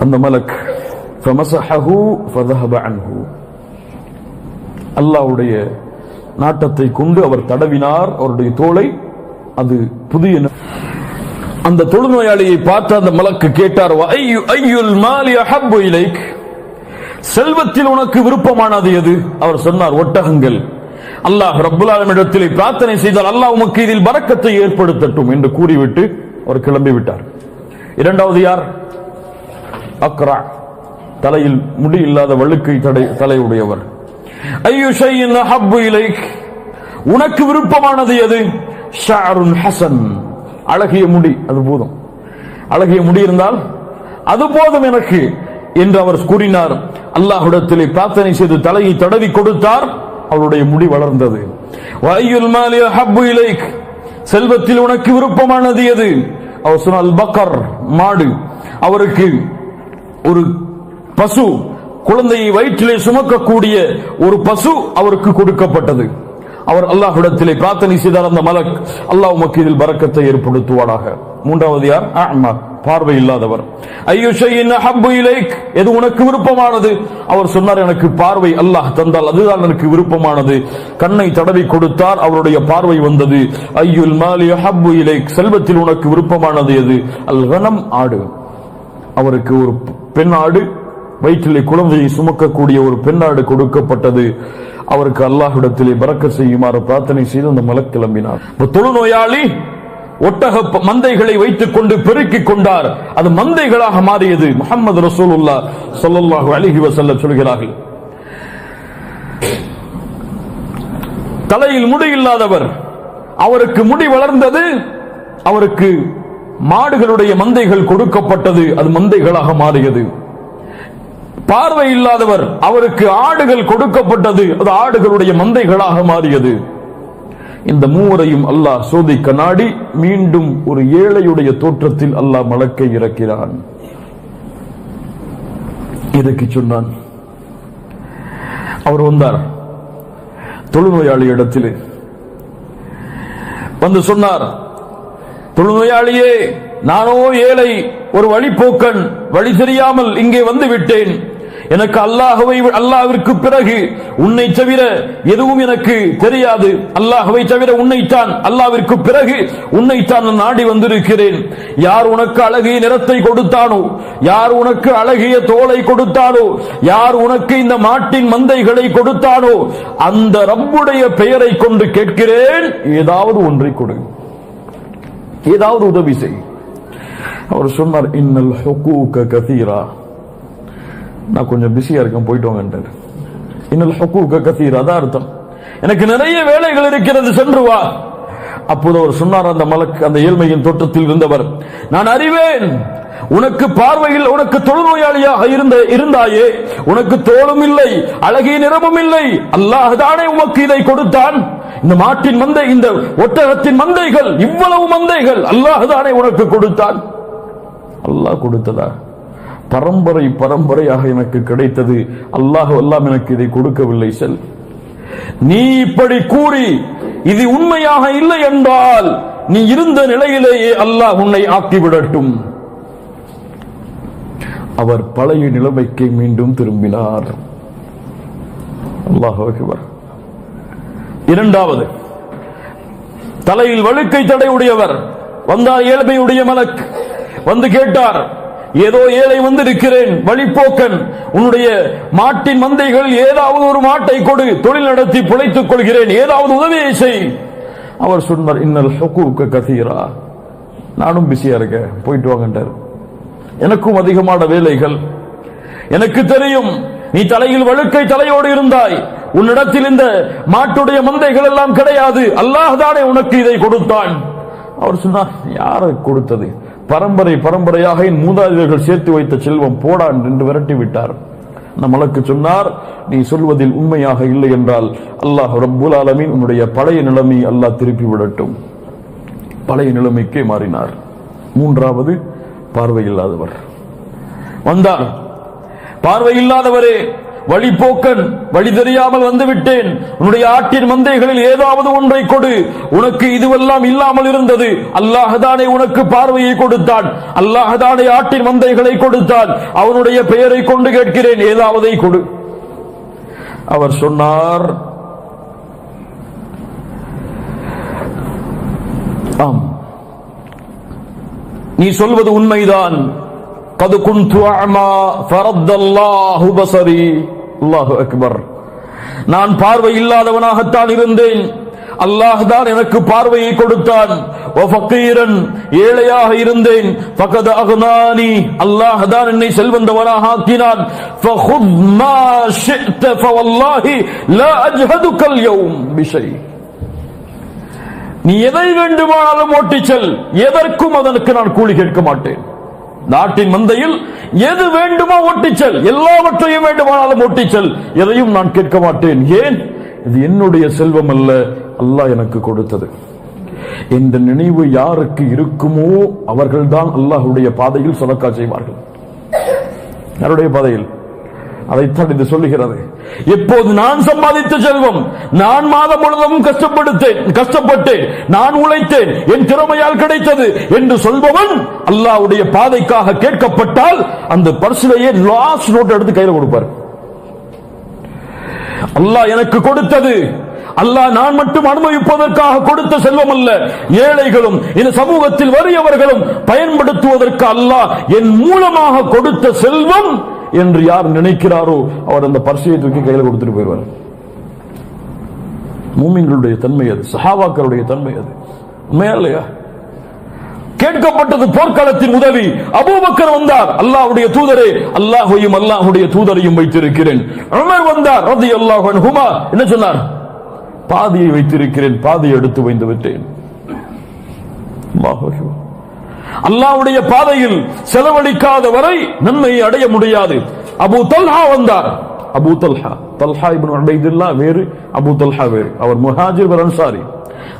அந்த மலக் ஃபமஸஹஹு ஃபذهب عنه, அல்லாஹ்வுடைய நாட்டத்தை கொண்டு அவர் தடவினார் அவருடைய தோலை. அது புதிய. அந்த தொழுநோயாளியை பார்த்து அந்த மலக்கு கேட்டார், ஐயுல் மாலி அஹப்பு இலைக், செல்வத்தில் உனக்கு விருப்பமானது எது? அவர் சொன்னார், ஒட்டகங்கள். அல்லாஹ் ரப்புல் ஆலமீனிடத்தில் பிரார்த்தனை செய்தால் அல்லாஹ் உமக்கு இதில் பரக்கத்தை ஏற்படுத்தட்டும் என்று கூறிவிட்டு அவர் கிளம்பி விட்டார். இரண்டாவது யார்? அக்ரா, தலையில் முடி இல்லாத வழுக்கை தலையுடையவர். ஐயு ஷைஇன் அஹப்பு இலைக், உனக்கு விருப்பமானது எது? ஷஅருன் ஹஸன், அழகிய முடி, அது போதும், அழகிய முடி இருந்தால் அது போதும் எனக்கு என்று அவர் கூறினார். அல்லாஹ்விடத்திலே பிரார்த்தனை செய்து தலையை தடவி கொடுத்தார், அவருடைய முடி வளர்ந்தது. வஅய்யுல் மாலி அஹப்பு இலைக், செல்வத்தில் உனக்கு விருப்பமானது எது? அவர் சொன்னார் பக்கர், மாடு. அவருக்கு ஒரு பசு, குழந்தையை வயிற்றிலே சுமக்கக்கூடிய ஒரு பசு அவருக்கு கொடுக்கப்பட்டது. அவர் அல்லாஹ்விடத்திலே பிரார்த்தனை செய்தார். அந்த மலக், அல்லாஹ் உமக்கு இதில் பரக்கத்தை ஏற்படுத்துவானாக. மூன்றாவது யார்? அஅமா, பார்வை இல்லாதவர். ஐயு ஷைஇன் அஹப்பு இலைக், எது உனக்கு விருப்பமானது? அவர் சொன்னார், எனக்கு பார்வை அல்லாஹ் தந்தால் அதுதான் எனக்கு விருப்பமானது. கண்ணை தடவி கொடுத்தார், அவருடைய பார்வை வந்தது. ஐயுல் மாலி அஹப்பு இலைக், செல்வத்தில் உனக்கு விருப்பமானது எது? அல் கனம், ஆடு. அவருக்கு ஒரு பெண் ஆடு, வயிற்றிலே குழந்தையை சுமக்கக்கூடிய ஒரு பெண்ணாடு கொடுக்கப்பட்டது. அவருக்கு அல்லாஹ்விடத்திலே பரக்கத் செய்யுமாறு பிரார்த்தனை செய்து அந்த மலக் கிளம்பினார். தொழுநோயாளி ஒட்டக மந்தைகளை வைத்துக் கொண்டு பெருக்கிக் கொண்டார், அது மந்தைகளாக மாறியது. முஹம்மது ரசூலுல்லாஹ் ஸல்லல்லாஹு அலைஹி வஸல்லம் சொல்கிறார்கள், தலையில் முடி இல்லாதவர், அவருக்கு முடி வளர்ந்தது, அவருக்கு மாடுகளுடைய மந்தைகள் கொடுக்கப்பட்டது, அது மந்தைகளாக மாறியது. பார்வை இல்லாதவர், அவருக்கு ஆடுகள் கொடுக்கப்பட்டது, அது ஆடுகளுடைய மந்தைகளாக மாறியது. இந்த மூவரையும் அல்லாஹ் சோதிக்க நாடி மீண்டும் ஒரு ஏழையுடைய தோற்றத்தில் அல்லாஹ் மலக்கை இறக்கிறான். இதற்கு சொன்னான். அவர் வந்தார் தொழுநோயாளி இடத்திலே வந்து சொன்னார், தொழுநோயாளியே, நானோ ஏழை, ஒரு வழிப்போக்கன், வழி தெரியாமல் இங்கே வந்து விட்டேன். எனக்கு அல்லாஹ்விற்கு பிறகு உன்னை தவிர எதுவும் எனக்கு தெரியாது. அல்லாஹ்வை தவிர உன்னைத்தான், அல்லாஹ்விற்கு பிறகு உன்னைத்தான் நாடி வந்திருக்கிறேன். யார் உனக்கு அழகிய நிறத்தை கொடுத்தானோ, யார் உனக்கு அழகிய தோலை கொடுத்தானோ, யார் உனக்கு இந்த மாட்டின் மந்தைகளை கொடுத்தானோ, அந்த ரப்புடைய பெயரை கொண்டு கேட்கிறேன், ஏதாவது ஒன்றை கொடு, ஏதாவது உதவி செய். அவர் சொன்னார், இன்னல் ஹுகூக கதீரா, நான் கொஞ்சம் பிஸியா இருக்கேன், போயிட்டு வாங்கன்றார். இன்னல் ஹுகூக கதீரா, அதான் அர்த்தம், எனக்கு நிறைய வேலைகள் இருக்கிறது, சென்று வா. அப்போது அவர் சொன்னார், அந்த மலக், அந்த ஏழ்மையின் தோற்றத்தில் இருந்தவர், நான் அறிவேன், உனக்கு பார்வையில் உனக்கு தொழுநோயாளியாக இருந்தாயே, உனக்கு தோளும் இல்லை, அழகிய நிறமும் இல்லை, அல்லாஹ் தானே உமக்கு இதை கொடுத்தான். இந்த மாட்டின் மந்தை, இந்த ஒட்டகத்தின் மந்தைகள், இவ்வளவு மந்தைகள் அல்லாஹ் தானே உனக்கு கொடுத்தான். அல்லாஹ் கொடுத்ததா? பரம்பரை பரம்பரையாக எனக்கு கிடைத்தது, அல்லாஹ் எல்லாம் எனக்கு இதை கொடுக்கவில்லை. செல், நீ இப்படி கூறி இது உண்மையாக இல்லை என்றால் நீ இருந்த நிலையிலேயே அல்லாஹ் உன்னை ஆக்கிவிடட்டும். அவர் பழைய நிலைமைக்கு மீண்டும் திரும்பினார். அல்லாஹ் அக்பர். இரண்டாவது, தலையில் வழுக்கை தடையுடையவர் வந்தார். ஏழ்மையுடைய மலக் வந்து கேட்டார், ஏதோ ஏழை வந்திருக்கிறேன், வழிப்போக்கன், உன்னுடைய மாட்டின் மந்தைகள் ஏதாவது ஒரு மாட்டை கொடு, தொழில் நடத்தி பிழைத்துக் கொள்கிறேன், ஏதாவது உதவியை செய். அவர் சொன்னார், இன்னல் ஹுகூக கதீரா, நானும் பிஸியா இருக்கேன், போயிட்டு வாங்கன்றார். எனக்கும் அதிகமான வேலைகள், எனக்கு தெரியும், நீ தலையில் வழுக்கை தலையோடு இருந்தாய், உன்னிடத்தில் இந்த மாட்டுடைய மந்தைகள் எல்லாம் கிடையாது, அல்லாஹ் தானே உனக்கு இதை கொடுத்தான். அவர் சொன்னார், யாரை கொடுத்தது? பரம்பரை பரம்பரையாக என் மூதாதையர்கள் சேர்த்து வைத்த செல்வம், போடான் என்று விரட்டி விட்டார். மலக்கு சொன்னார், நீ சொல்வதில் உண்மையாக இல்லை என்றால் அல்லாஹ் ரப்புல் ஆலமீன் உன்னுடைய பழைய நிலைமை அல்லாஹ் திருப்பி விடட்டும். பழைய நிலைமைக்கே மாறினார். மூன்றாவது, பார்வையில்லாதவர் வந்தார். பார்வையில்லாதவரே, வழிபோக்கன், வழி தெரியாமல் வந்துவிட்டேன், உன்னுடைய ஆட்டின் மந்தைகளில் ஏதாவது ஒன்றை கொடு. உனக்கு இதுவெல்லாம் இல்லாமல் இருந்தது, அல்லாஹ்தானே உனக்கு பார்வையை கொடுத்தான், அல்லாஹ்தானே ஆட்டின் மந்தைகளை கொடுத்தான், அவனுடைய பெயரை கொண்டு கேட்கிறேன், ஏதாவதை கொடு. அவர் சொன்னார், ஆம், நீ சொல்வது உண்மைதான். قد كنت أعمى فرد الله بصري. அல்லாஹு அக்பர். நான் பார்வை இல்லாதவனாகத்தான் இருந்தேன், அல்லாஹ் தான் எனக்கு பார்வையை கொடுத்தான். வஃபகீரன், ஏழையாக இருந்தேன். ஃபகத் அக்னானி, அல்லாஹ் தான் என்னை செல்வந்தவனாக ஆக்கினான். ஃபகுத் மா ஷி'த ஃபவல்லாஹி லா அஜ்ஹதுக அல்-யௌம் பிஷை. நீ எதை வேண்டுமானாலும் ஓட்டிச் செல், எதற்கும் அதற்கு நான் கூலி கேட்க மாட்டேன். நாட்டின் மந்தையில் எது வேண்டுமோ ஓட்டிச்சல், எல்லாவற்றையும் வேண்டுமானாலும் ஓட்டிச்சல், எதையும் நான் கேட்க மாட்டேன். ஏன்? இது என்னுடைய செல்வம் அல்ல, அல்லாஹ் எனக்கு கொடுத்தது. இந்த நினைவு யாருக்கு இருக்குமோ அவர்கள்தான் அல்லாஹ்வுடைய பாதையில் சதக்கா செய்வார்கள். யாருடைய பாதையில்? அதைத்தான் இது சொல்லுகிறது. எப்போது நான் சம்பாதித்த செல்வம், நான் மாதம் முழுவதும் கஷ்டப்பட்டேன், நான் உழைத்தேன், என் திறமையால் கிடைத்தது என்று சொல்பவன் அல்லாஹ்வுடைய பாதைக்காக கேட்கப்பட்டால் அந்த பர்சிலேயே லாஸ்ட் நோட் எடுத்து கையில கொடுப்பார். அல்லாஹ் எனக்கு கொடுத்தது, அல்லாஹ் நான் மட்டும் அனுபவிப்பதற்காக கொடுத்த செல்வம் அல்ல, ஏழைகளும் இந்த சமூகத்தில் வறியவர்களும் பயன்படுத்துவதற்கு அல்லாஹ் என் மூலமாக கொடுத்த செல்வம் என்று யார் நினைக்கிறாரோ அவர் அந்த பர்சியை தூக்கி கையில கொடுத்துட்டு போயிடுவார். மூமின்களுடைய தன்மை அது, சஹாபாக்களுடைய தன்மை அது. உண்மையா இல்லையா? கேட்கப்பட்டது போர்க்களத்தின் உதவி. அபூபக்கர் வந்தார், அல்லாஹ்வுடைய தூதரே, அல்லாஹ்வையும் அல்லாஹ்வுடைய தூதரையும் வைத்திருக்கிறேன். உமர் வந்தார் ரலியல்லாஹு அன்ஹுமா, என்ன சொன்னார்? பாதியை வைத்திருக்கிறேன், பாதியை எடுத்து வைத்து விட்டேன். அல்லாஹ் அக்பர். அல்லாஹ்வுடைய பாதையில் செலவழிக்காத வரை நன்மையை அடைய முடியாது. அபூ தல்ஹா வந்தார். அபூ தல்ஹா, தல்ஹா இப்னு உபைதுல்லாஹ் வேறு, அபூ தல்ஹா வேறு. அவர் முஹாஜிர் அன்சாரி.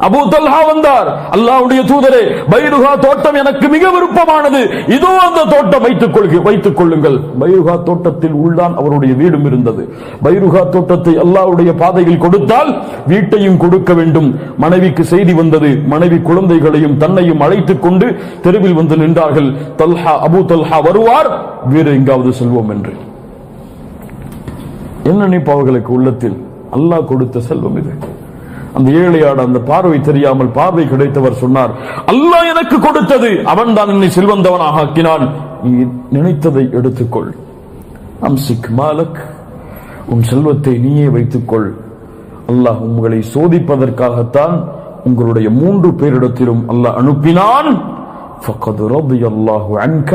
அபூ தல்ஹா வந்தார், அல்லாஹ்வுடைய தூதரே, பைருஹா தோட்டம் எனக்கு மிக விருப்பமானது, இதோ அந்த தோட்டம் வைத்துக் கொள்ளுங்கள். பைருஹா தோட்டத்தில் உள்ளான் அவருடைய வீடும் இருந்தது. பைருஹா தோட்டத்தை அல்லாஹ்வுடைய பாதையில் கொடுத்தால் வீட்டையும் கொடுக்க வேண்டும். மனைவிக்கு செய்தி வந்தது, மனைவி குழந்தைகளையும் தன்னையும் அழைத்துக் கொண்டு தெருவில் வந்து நின்றார்கள். தல்ஹா, அபூ தல்ஹா வருவார், வேறு எங்காவது செல்வோம் என்று. என்ன நினைப்பு அவர்களுக்கு உள்ளத்தில்? அல்லாஹ் கொடுத்த செல்வம் இது. அந்த ஏழையாட அந்த பார்வை தெரியாமல் பார்வை கிடைத்தவர் சொன்னார், அல்லாஹ் எனக்கு கொடுத்தது, அவன் தான் என்னை செல்வந்தவனாக ஆக்கினான். நீ நினைத்ததை எடுத்துக்கொள். அம்சிக் மாலக், உன் செல்வத்தை நீயே வைத்துக்கொள். அல்லாஹ் உங்களை சோதிப்பதற்காகத்தான் உங்களுடைய 3 பேரிடத்திலும் அல்லாஹ் அனுப்பினான். ஃபகத் ரதியல்லாஹு அன்க,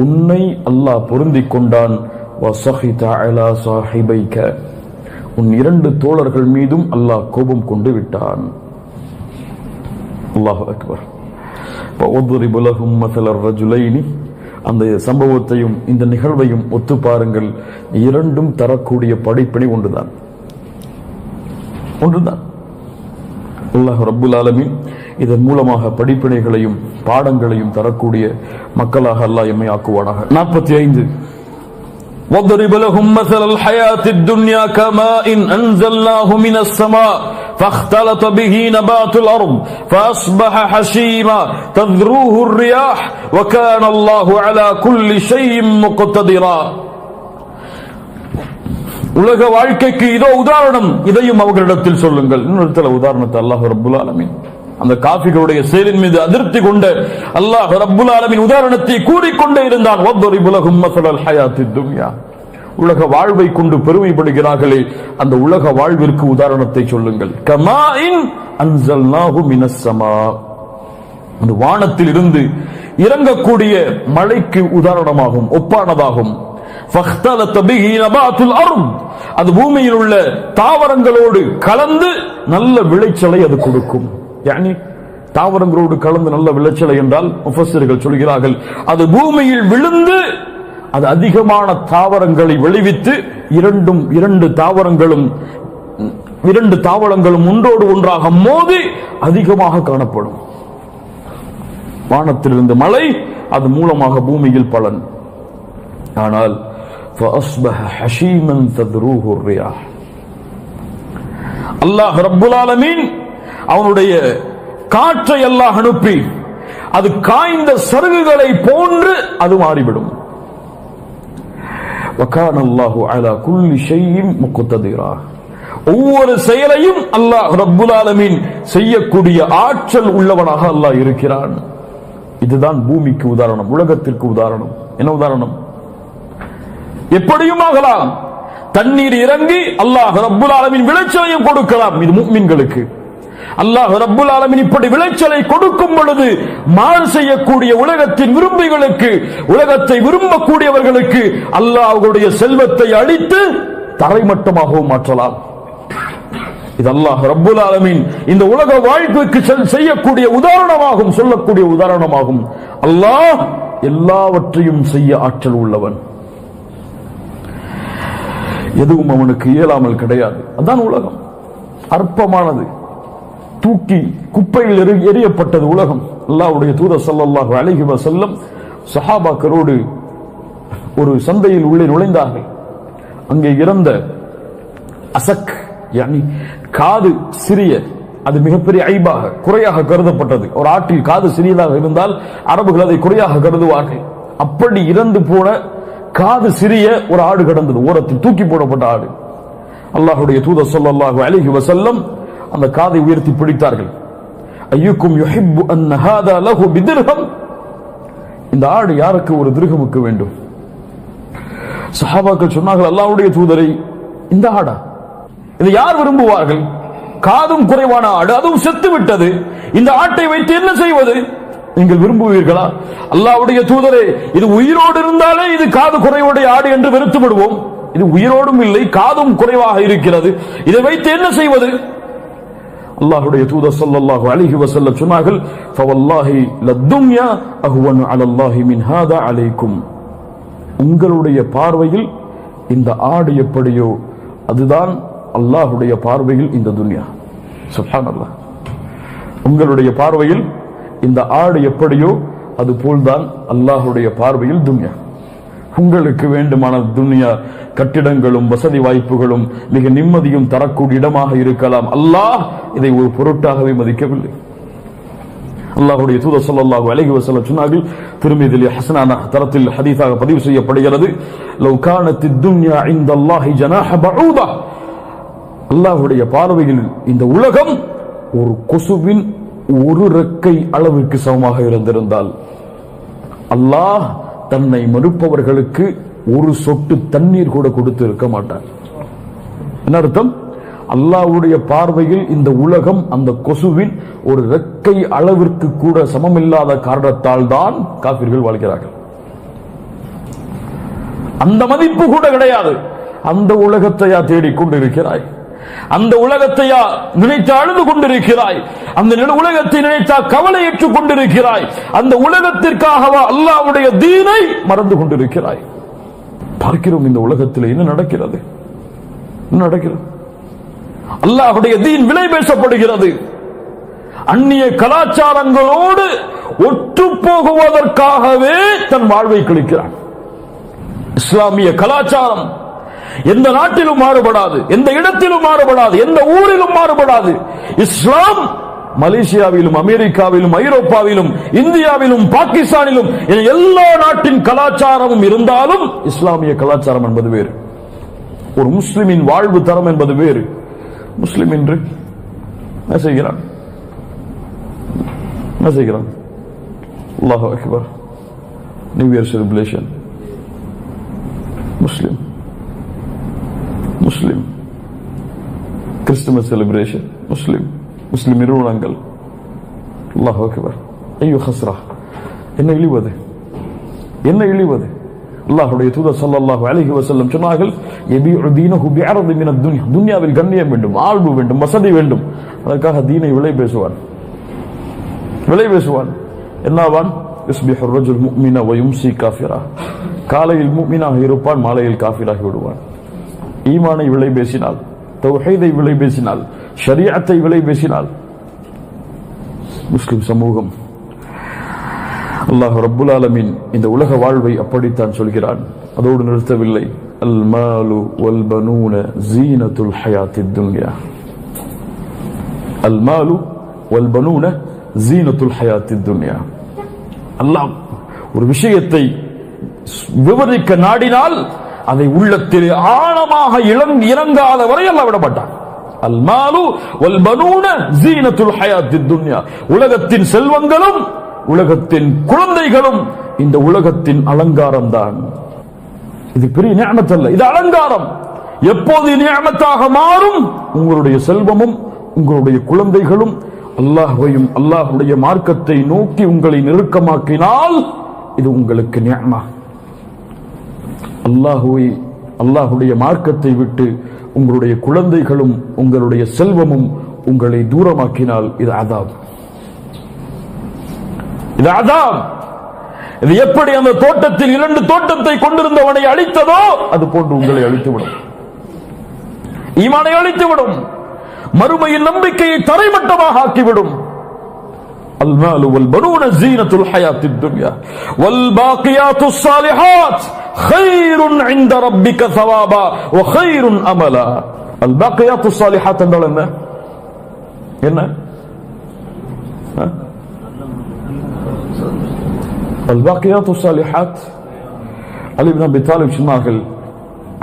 உன்னை அல்லாஹ் பொருந்திக் கொண்டான். வஸஹித அலா ஸாஹிபைக, உன் 2 தோழர்கள் மீதும் அல்லாஹ் கோபம் கொண்டு விட்டான். அல்லாஹு அக்பர். வضرب لهم مثل الرجلين, அந்த சம்பவத்தையும் இந்த நிகழ்வையும் ஒத்து பாருங்கள். 2ம் தரக்கூடிய படிப்பினை ஒன்றுதான். அல்லாஹ் ரப்புல் ஆலமீன் இதன் மூலமாக படிப்பினைகளையும் பாடங்களையும் தரக்கூடிய மக்களாக அல்லாஹ் எம்மை ஆக்குவானாக. 45 وَضْرِبْ لَهُمْ مَثَلَ الْحَيَاةِ الدُّنْيَا كَمَاءٍ أَنْزَلْنَاهُ مِنَ السَّمَاءِ فَاخْتَلَطَ بِهِ نَبَاتُ الْأَرْضِ فَأَصْبَحَ حَشِيمًا تَذْرُوهُ الرِّيَاحُ وَكَانَ اللَّهُ عَلَى كُلِّ شَيْءٍ مُقْتَدِرًا. உலக வாழ்க்கைக்கு இதோ உதாரணம், இதையும் அவர்களிடத்தில் சொல்லுங்கள். இன்னொரு உதாரணத்தை அல்லாஹ் ரப்புல் ஆலமீன் அந்த காஃபிர்களுடைய செயலின் மீது அதிருப்தி கொண்ட அல்லாஹ் ரப்புல் ஆலமீன் உதாரணத்தை கூறிக்கொண்டே இருந்தான். வضرب لهم مثل الحياة الدنيا, உலக வாழ்வை கொண்டு பெருமைப்படுகிறார்களே, அந்த உலக வாழ்விற்கு உதாரணத்தை சொல்லுங்கள். கமாஇன் அன்ஸல்னாஹு மினஸ் ஸமா, அந்த வானத்தில் இருந்து இறங்கக்கூடிய மழைக்கு உதாரணமாகும், ஒப்பானதாகும். ஃபக்தலத பிஹி நபாத்துல் அர்த், அது பூமியில் உள்ள தாவரங்களோடு கலந்து நல்ல விளைச்சலை அது கொடுக்கும். யானி தாவரங்களோடு கலந்து நல்ல விளைச்சலை என்றால் முஃபஸ்ஸிர்கள் சொல்கிறார்கள், அது பூமியில் விழுந்து அது அதிகமான தாவரங்களை விளைவித்து இரண்டு தாவரங்களும் ஒன்றோடு ஒன்றாக மோதி அதிகமாக காணப்படும். வானத்திலிருந்து மழை, அது மூலமாக பூமியில் பலன். ஆனால் فأصبح حشيما تذروه الرياح. அல்லாஹ் ரப்புல் ஆலமீன் அவனுடைய காற்றை அல்லாஹ் அனுப்பி அது காய்ந்த சருகுகளை போன்று அது மாறிவிடும். وكان الله على كل شيء مقتدرا. ஒவ்வொரு செயலையும் அல்லாஹ் ரப்புல் ஆலமீன் செய்யக்கூடிய ஆற்றல் உள்ளவனாக அல்லாஹ் இருக்கிறான். இதுதான் பூமிக்கு உதாரணம், உலகத்திற்கு உதாரணம். என்ன உதாரணம்? எப்படியும் ஆகலாம். தண்ணீர் இறங்கி அல்லாஹ் ரப்புல் ஆலமீன் விளைச்சலையும் கொடுக்கலாம். இது முஃமின்களுக்கு. அல்லாஹ் ரப்புல் ஆலமீன் இப்படி விளைச்சலை கொடுக்கும் பொழுது மாறு செய்யக்கூடிய உலகத்தின் விரும்பிகளுக்கு, உலகத்தை விரும்பக்கூடியவர்களுக்கு அல்லாஹ்வுடைய செல்வத்தை அளித்து தரைமட்டமாகவும் மாற்றலாம். இது அல்லாஹ் ரப்புல் ஆலமீன் இந்த உலக வாழ்க்கைக்கு செய்யக்கூடிய உதாரணமாகும், சொல்லக்கூடிய உதாரணமாகும். அல்லாஹ் எல்லாவற்றையும் செய்ய ஆற்றல் உள்ளவன். எதுவும் அவனுக்கு இயலாமல் கிடையாது. அதான் உலகம். அற்பமானது, தூக்கி குப்பையில் எரியப்பட்டது உலகம். அல்லாஹ்வுடைய தூதர் ஸல்லல்லாஹு அலைஹி வஸல்லம் சஹாபாக்களோடு ஒரு சந்தையில் உள்ளே நுழைந்தார்கள். அங்கே இறந்த அசக், யானி காது சிறிய, அது மிகப்பெரிய ஐபாக, குறையாக கருதப்பட்டது. ஒரு ஆட்டில் காது சிறியதாக இருந்தால் அரபுகள் அதை குறையாக கருதுவார்கள். அப்படி இறந்து போன காது சிறிய ஒரு ஆடு கிடந்தது, ஓரத்தில் தூக்கி போடப்பட்ட ஆடு. அல்லாஹ்வுடைய தூதர் ஸல்லல்லாஹு அலைஹி வஸல்லம் அந்த காதை உயர்த்தி பிடித்தார்கள். அய்யுக்கும் யுஹிப்பு அன் ஹாதா லஹு பிதிர்ஹம். இந்த ஆடு யாருக்கு? ஒரு திர்ஹமுக்கு வேண்டும். சஹாபாக்கள் சொன்னார்கள், அல்லாஹ்வுடைய தூதரை, இந்த ஆடா? இதை யார் விரும்புவார்கள்? காதும் குறைவான ஆடு, அதுவும் செத்து விட்டது. இந்த ஆட்டை வைத்து என்ன செய்வது? நீங்கள் விரும்புவீர்களா? அல்லாஹ்வுடைய தூதரே, இது உயிரோடு இருந்தாலே இது காது குறைவுடைய ஆடு என்று வெறுத்து விடுவோம். இது உயிரோடும் இல்லை, காதும் குறைவாக இருக்கிறது. இதை வைத்து என்ன செய்வது? அல்லாஹ்வுடைய தூதர் ஸல்லல்லாஹு அலைஹி வஸல்லம் சொன்னார்கள், ஃபவல்லாஹி லத்துன்யா அஹ்வனு அலல்லாஹி மின் ஹாதா அலைக்கும். உங்களுடைய பார்வையில் இந்த ஆடு எப்படியோ அதுதான் அல்லாஹ்வுடைய பார்வையில் இந்த துன்யா. சுப்ஹானல்லாஹ். உங்களுடைய பார்வையில் இந்த ஆடு எப்படியோ அது போல்தான் அல்லாஹ்வுடைய பார்வையில் துன்யா. உங்களுக்கு வேண்டுமான துன்யா கட்டிடங்களும் வசதி வாய்ப்புகளும் மிக நிம்மதியும் தரக்கூடிய இடமாக இருக்கலாம். அல்லாஹ் இதை ஒரு பொருட்டாகவே மதிக்கவில்லை. அல்லாஹ்வுடைய தூதர் ஸல்லல்லாஹு அலைஹி வஸல்லம் சொன்னார்கள், திர்மிதியில் ஹஸனான தரத்தில் ஹதீஸாக பதிவு செய்யப்படுகிறது, லவ் கானத்தித் துன்யா இன்தல்லாஹி ஜனாஹ பஊதா. அல்லாஹ்வுடைய பார்வையில் இந்த உலகம் ஒரு கொசுவின் ஒரு ரெக்கை அளவிற்கு சமமாக இருந்திருந்தால் அல்லாஹ் தன்னை மறுப்பவர்களுக்கு ஒரு சொட்டு தண்ணீர் கூட கொடுத்து இருக்க மாட்டார். என்ன அர்த்தம்? அல்லாஹ்வுடைய பார்வையில் இந்த உலகம் அந்த கொசுவின் ஒரு ரெக்கை அளவிற்கு கூட சமமில்லாத காரணத்தால் தான் காபிர்கள் வாழ்கிறார்கள். அந்த மதிப்பு கூட கிடையாது. அந்த உலகத்தையா தேடிக்கொண்டிருக்கிறாய்? அந்த உலகத்தையா நினைத்து அழுது கொண்டிருக்கிறாய்? அந்த உலகத்தை நினைத்தா கவலை ஏற்றுக் கொண்டிருக்கிறாய்? அந்த உலகத்திற்காகவா அல்லாஹ்வுடைய தீனை மறந்து கொண்டிருக்கிறாய்? பார்க்கிறோம் இந்த உலகத்தில் என்ன நடக்கிறது. என்ன நடக்கிறது? அல்லாஹ்வுடைய தீன் விலை பேசப்படுகிறது. அந்நிய கலாச்சாரங்களோடு ஒற்று போகுவதற்காகவே தன் வாழ்வை கழிக்கிறான். இஸ்லாமிய கலாச்சாரம் எந்த நாட்டிலும் மாறுபடாது, எந்த இடத்திலும் மாறுபடாது, எந்த ஊரிலும் மாறுபடாது. இஸ்லாம் மலேசியாவிலும் அமெரிக்காவிலும் ஐரோப்பாவிலும் இந்தியாவிலும் பாகிஸ்தானிலும் எல்லா நாட்டின் கலாச்சாரமும் இருந்தாலும் இஸ்லாமிய கலாச்சாரம் என்பது வேறு. ஒரு முஸ்லிமின் வாழ்வு தரம் என்பது வேறு. முஸ்லிம் என்று என்ன செய்கிறான்? என்ன செய்கிறான்? அல்லாஹு அக்பர், நியூ இயர் செலிப்ரேஷன். முஸ்லிம் முஸ்லிம் கிறிஸ்துமஸ் செலிப்ரேஷன். முஸ்லிம் முஸ்லிம் நிறுவனங்கள். அல்லாஹு அக்பர். ஐயோ ஹஸ்ரா, என்ன இழிவது, என்ன இழிவது. அல்லாஹ்வுடைய தூதர் ஸல்லல்லாஹு அலைஹி வஸல்லம் சொன்னார்கள், யபீஉ தீனஹு பிஅர்தி மினத் துன்யா. துன்யாவில் கண்ணியம் வேண்டும், வாழ்வு வேண்டும், வசதி வேண்டும். அதற்காக தீனை விலை பேசுவான், விலை பேசுவான். என்னவான்? யுஸ்பிஹு الرجل முஃமினா வ யும்சி காஃபிரா. காலையில் முஃமினாக இருப்பான், மாலையில் காஃபிராகி விடுவான். ஈமானை விலை பேசினால், தௌஹீதை விலை பேசினால், ஷரீஅத்தை விலை பேசினால் முஸ்லிம் சமூகம் அல்லாஹ் ரப்புல் ஆலமீன் இந்த உலக வாழ்வை அப்படித்தான் சொல்கிறான். அதோடு நிறுத்தவில்லை. அல் மாலு வல் பனூன ஜீனத்துல் ஹயாத்தித் துன்யா. அல் மாலு வல் பனூன ஜீனத்துல் ஹயாத்தித் துன்யா. அல்லாஹ் ஒரு விஷயத்தை விவரிக்க நாடினால் அதை உள்ளத்தில் ஆழமாக இறங்காத வரை அல்லாஹ் விட மாட்டான். அல் மாலு வல் பனூன ஜீனத்துல் ஹயாத்தித் துன்யா. உலகத்தின் செல்வங்களும் உலகத்தின் குழந்தைகளும் இந்த உலகத்தின் அலங்காரம் தான். இது பெரிய நிஅமத் அல்ல, இது அலங்காரம். எப்போது நிஅமத்தாக மாறும்? உங்களுடைய செல்வமும் உங்களுடைய குழந்தைகளும் அல்லாஹ்வையும் அல்லாஹ்வுடைய மார்க்கத்தை நோக்கி உங்களை நெருக்கமாக்கினால் இது உங்களுக்கு நிஅமா. அல்லாஹ்வுடைய மார்க்கத்தை விட்டு உங்களுடைய குழந்தைகளும் உங்களுடைய செல்வமும் உங்களை தூரமாக்கினால் இது அதாப். இது அதாப். இது எப்படி அந்த தோட்டத்தில் 2 தோட்டத்தை கொண்டிருந்தவனை அழித்ததோ அது போன்று உங்களை அழித்துவிடும், ஈமானை அழித்துவிடும், மறுமையின் நம்பிக்கையை தரைமட்டமாக ஆக்கிவிடும். அல் மாலு வல் பனூன ஜீனத்துல் ஹயாத்தித் துன்யா வல் பாக்கியாத்துஸ் ஸாலிஹாத் கைருன் இன்த ரப்பிக ஸவாபா வ கைருன் அமலா. அல் பாக்கியாத்துஸ் ஸாலிஹாத் என்றால் என்ன? என்ன? அல் பாக்கியாத்துஸ் ஸாலிஹாத் அலி இப்னு அபி தாலிப் சொன்னார்கள்.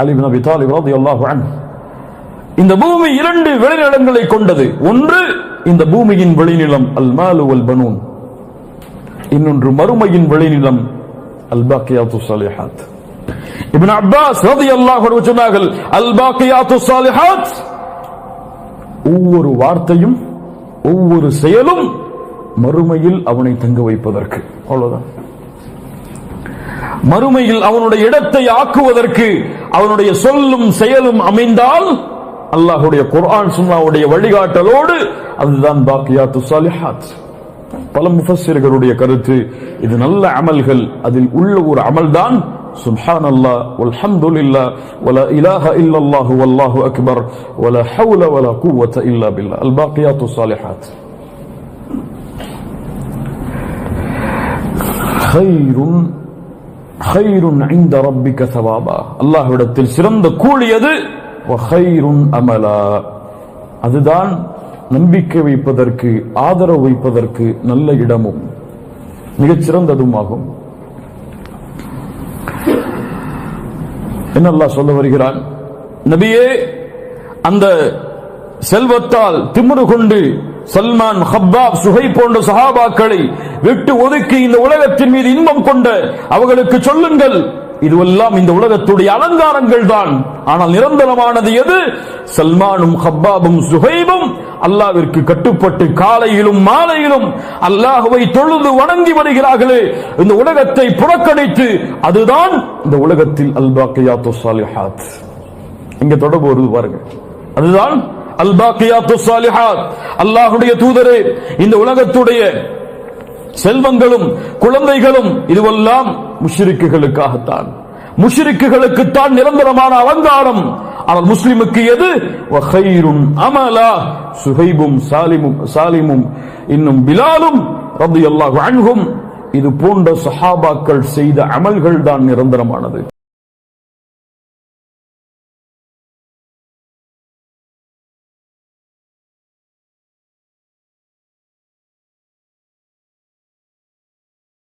அலி இப்னு அபி தாலிப் ரலியல்லாஹு அன்ஹு, இந்த பூமி 2 விளைநிலங்களை கொண்டது. ஒன்று இந்த பூமியின் விளைநிலம் அல் மாலு வல் பனூன், இன்னொன்று மறுமையின் விளைநிலம் அல் பாக்கியாத்துஸ் ஸாலிஹாத். இப்னு அப்பாஸ் ரலியல்லாஹு அன்ஹு சொன்னார்கள், அல் பாக்கியாத்துஸ் ஸாலிஹாத் ஒவ்வொரு வார்த்தையும் ஒவ்வொரு செயலும் மறுமையில் அவனை தங்க வைப்பதற்கு. அவ்வளவுதான். மறுமையில் அவனுடைய இடத்தை ஆக்குவதற்கு அவனுடைய சொல்லும் செயலும் அமைந்தால் அல்லாஹ்வுடைய குர்ஆன் சுன்னாவுடைய வழிகாட்டலோடு அதுதான் பாக்கியாத்துஸ் ஸாலிஹாத். பல முஃபஸ்ஸிர்களுடைய கருத்து, இது நல்ல அமல்கள், அதில் உள்ள ஒரு அமல்தான் சுப்ஹானல்லாஹ் வல்ஹம்துலில்லாஹ் வலா இலாஹா இல்லல்லாஹு வல்லாஹு அக்பர் வலா ஹவ்ல வலா குவத இல்லா பில்லாஹ். அல் பாக்கியாத்துஸ் ஸாலிஹாத் கைருன் இன்த ரப்பிக ஸவாபா. அல்லாஹ்விடத்தில் சிறந்த கூலி அது. வ கைருன் அமலா, அதுதான் நம்பிக்கை வைப்பதற்கு ஆதரவு வைப்பதற்கு நல்ல இடமும் மிகச் சிறந்ததும் ஆகும். என்ன அல்லாஹ் சொல்ல வருகிறான்? நபியே, அந்த செல்வத்தால் திமிரு கொண்டு சல்மான், ஹப்பாப், சுஹைப் போன்ற சஹாபாக்களை விட்டு ஒதுக்கி இந்த உலகத்தின் மீது இன்பம் கொண்ட அவர்களுக்கு சொல்லுங்கள், இதுவெல்லாம் இந்த உலகத்துடைய அலங்காரங்கள் தான், ஆனால் நிரந்தரமானது எது? சல்மானும் ஹப்பாபும் சுஹைபும் அல்லாஹ்விற்கு கட்டுப்பட்டு காலையிலும் மாலையிலும் அல்லாஹ்வை தொழுது வணங்கி வருகிறார்களே, இந்த உலகத்தை புறக்கணித்து, அதுதான் இந்த உலகத்தில் அல் பாக்கியாத்துஸ் ஸாலிஹாத். இங்க தொடர்பு வருது பாருங்க, அதுதான் அல் பாக்கியாத்துஸ் ஸாலிஹாத். அல்லாஹ்வுடைய தூதரே, இந்த உலகத்துடைய செல்வங்களும் குழந்தைகளும் இதுவெல்லாம் முஷ்ரிக்குகளுக்காகத்தான், முஷ்ரிக்குகளுக்குத்தான் நிரந்தரமான அலங்காரம். ஆனால் முஸ்லிமுக்கு எது? வ கைருன் அமலா. சுஹைபும் சாலிமும் இன்னும் பிலாலும் ரலியல்லாஹு அன்ஹும் இது போன்ற சஹாபாக்கள் செய்த அமல்கள் தான் நிரந்தரமானது.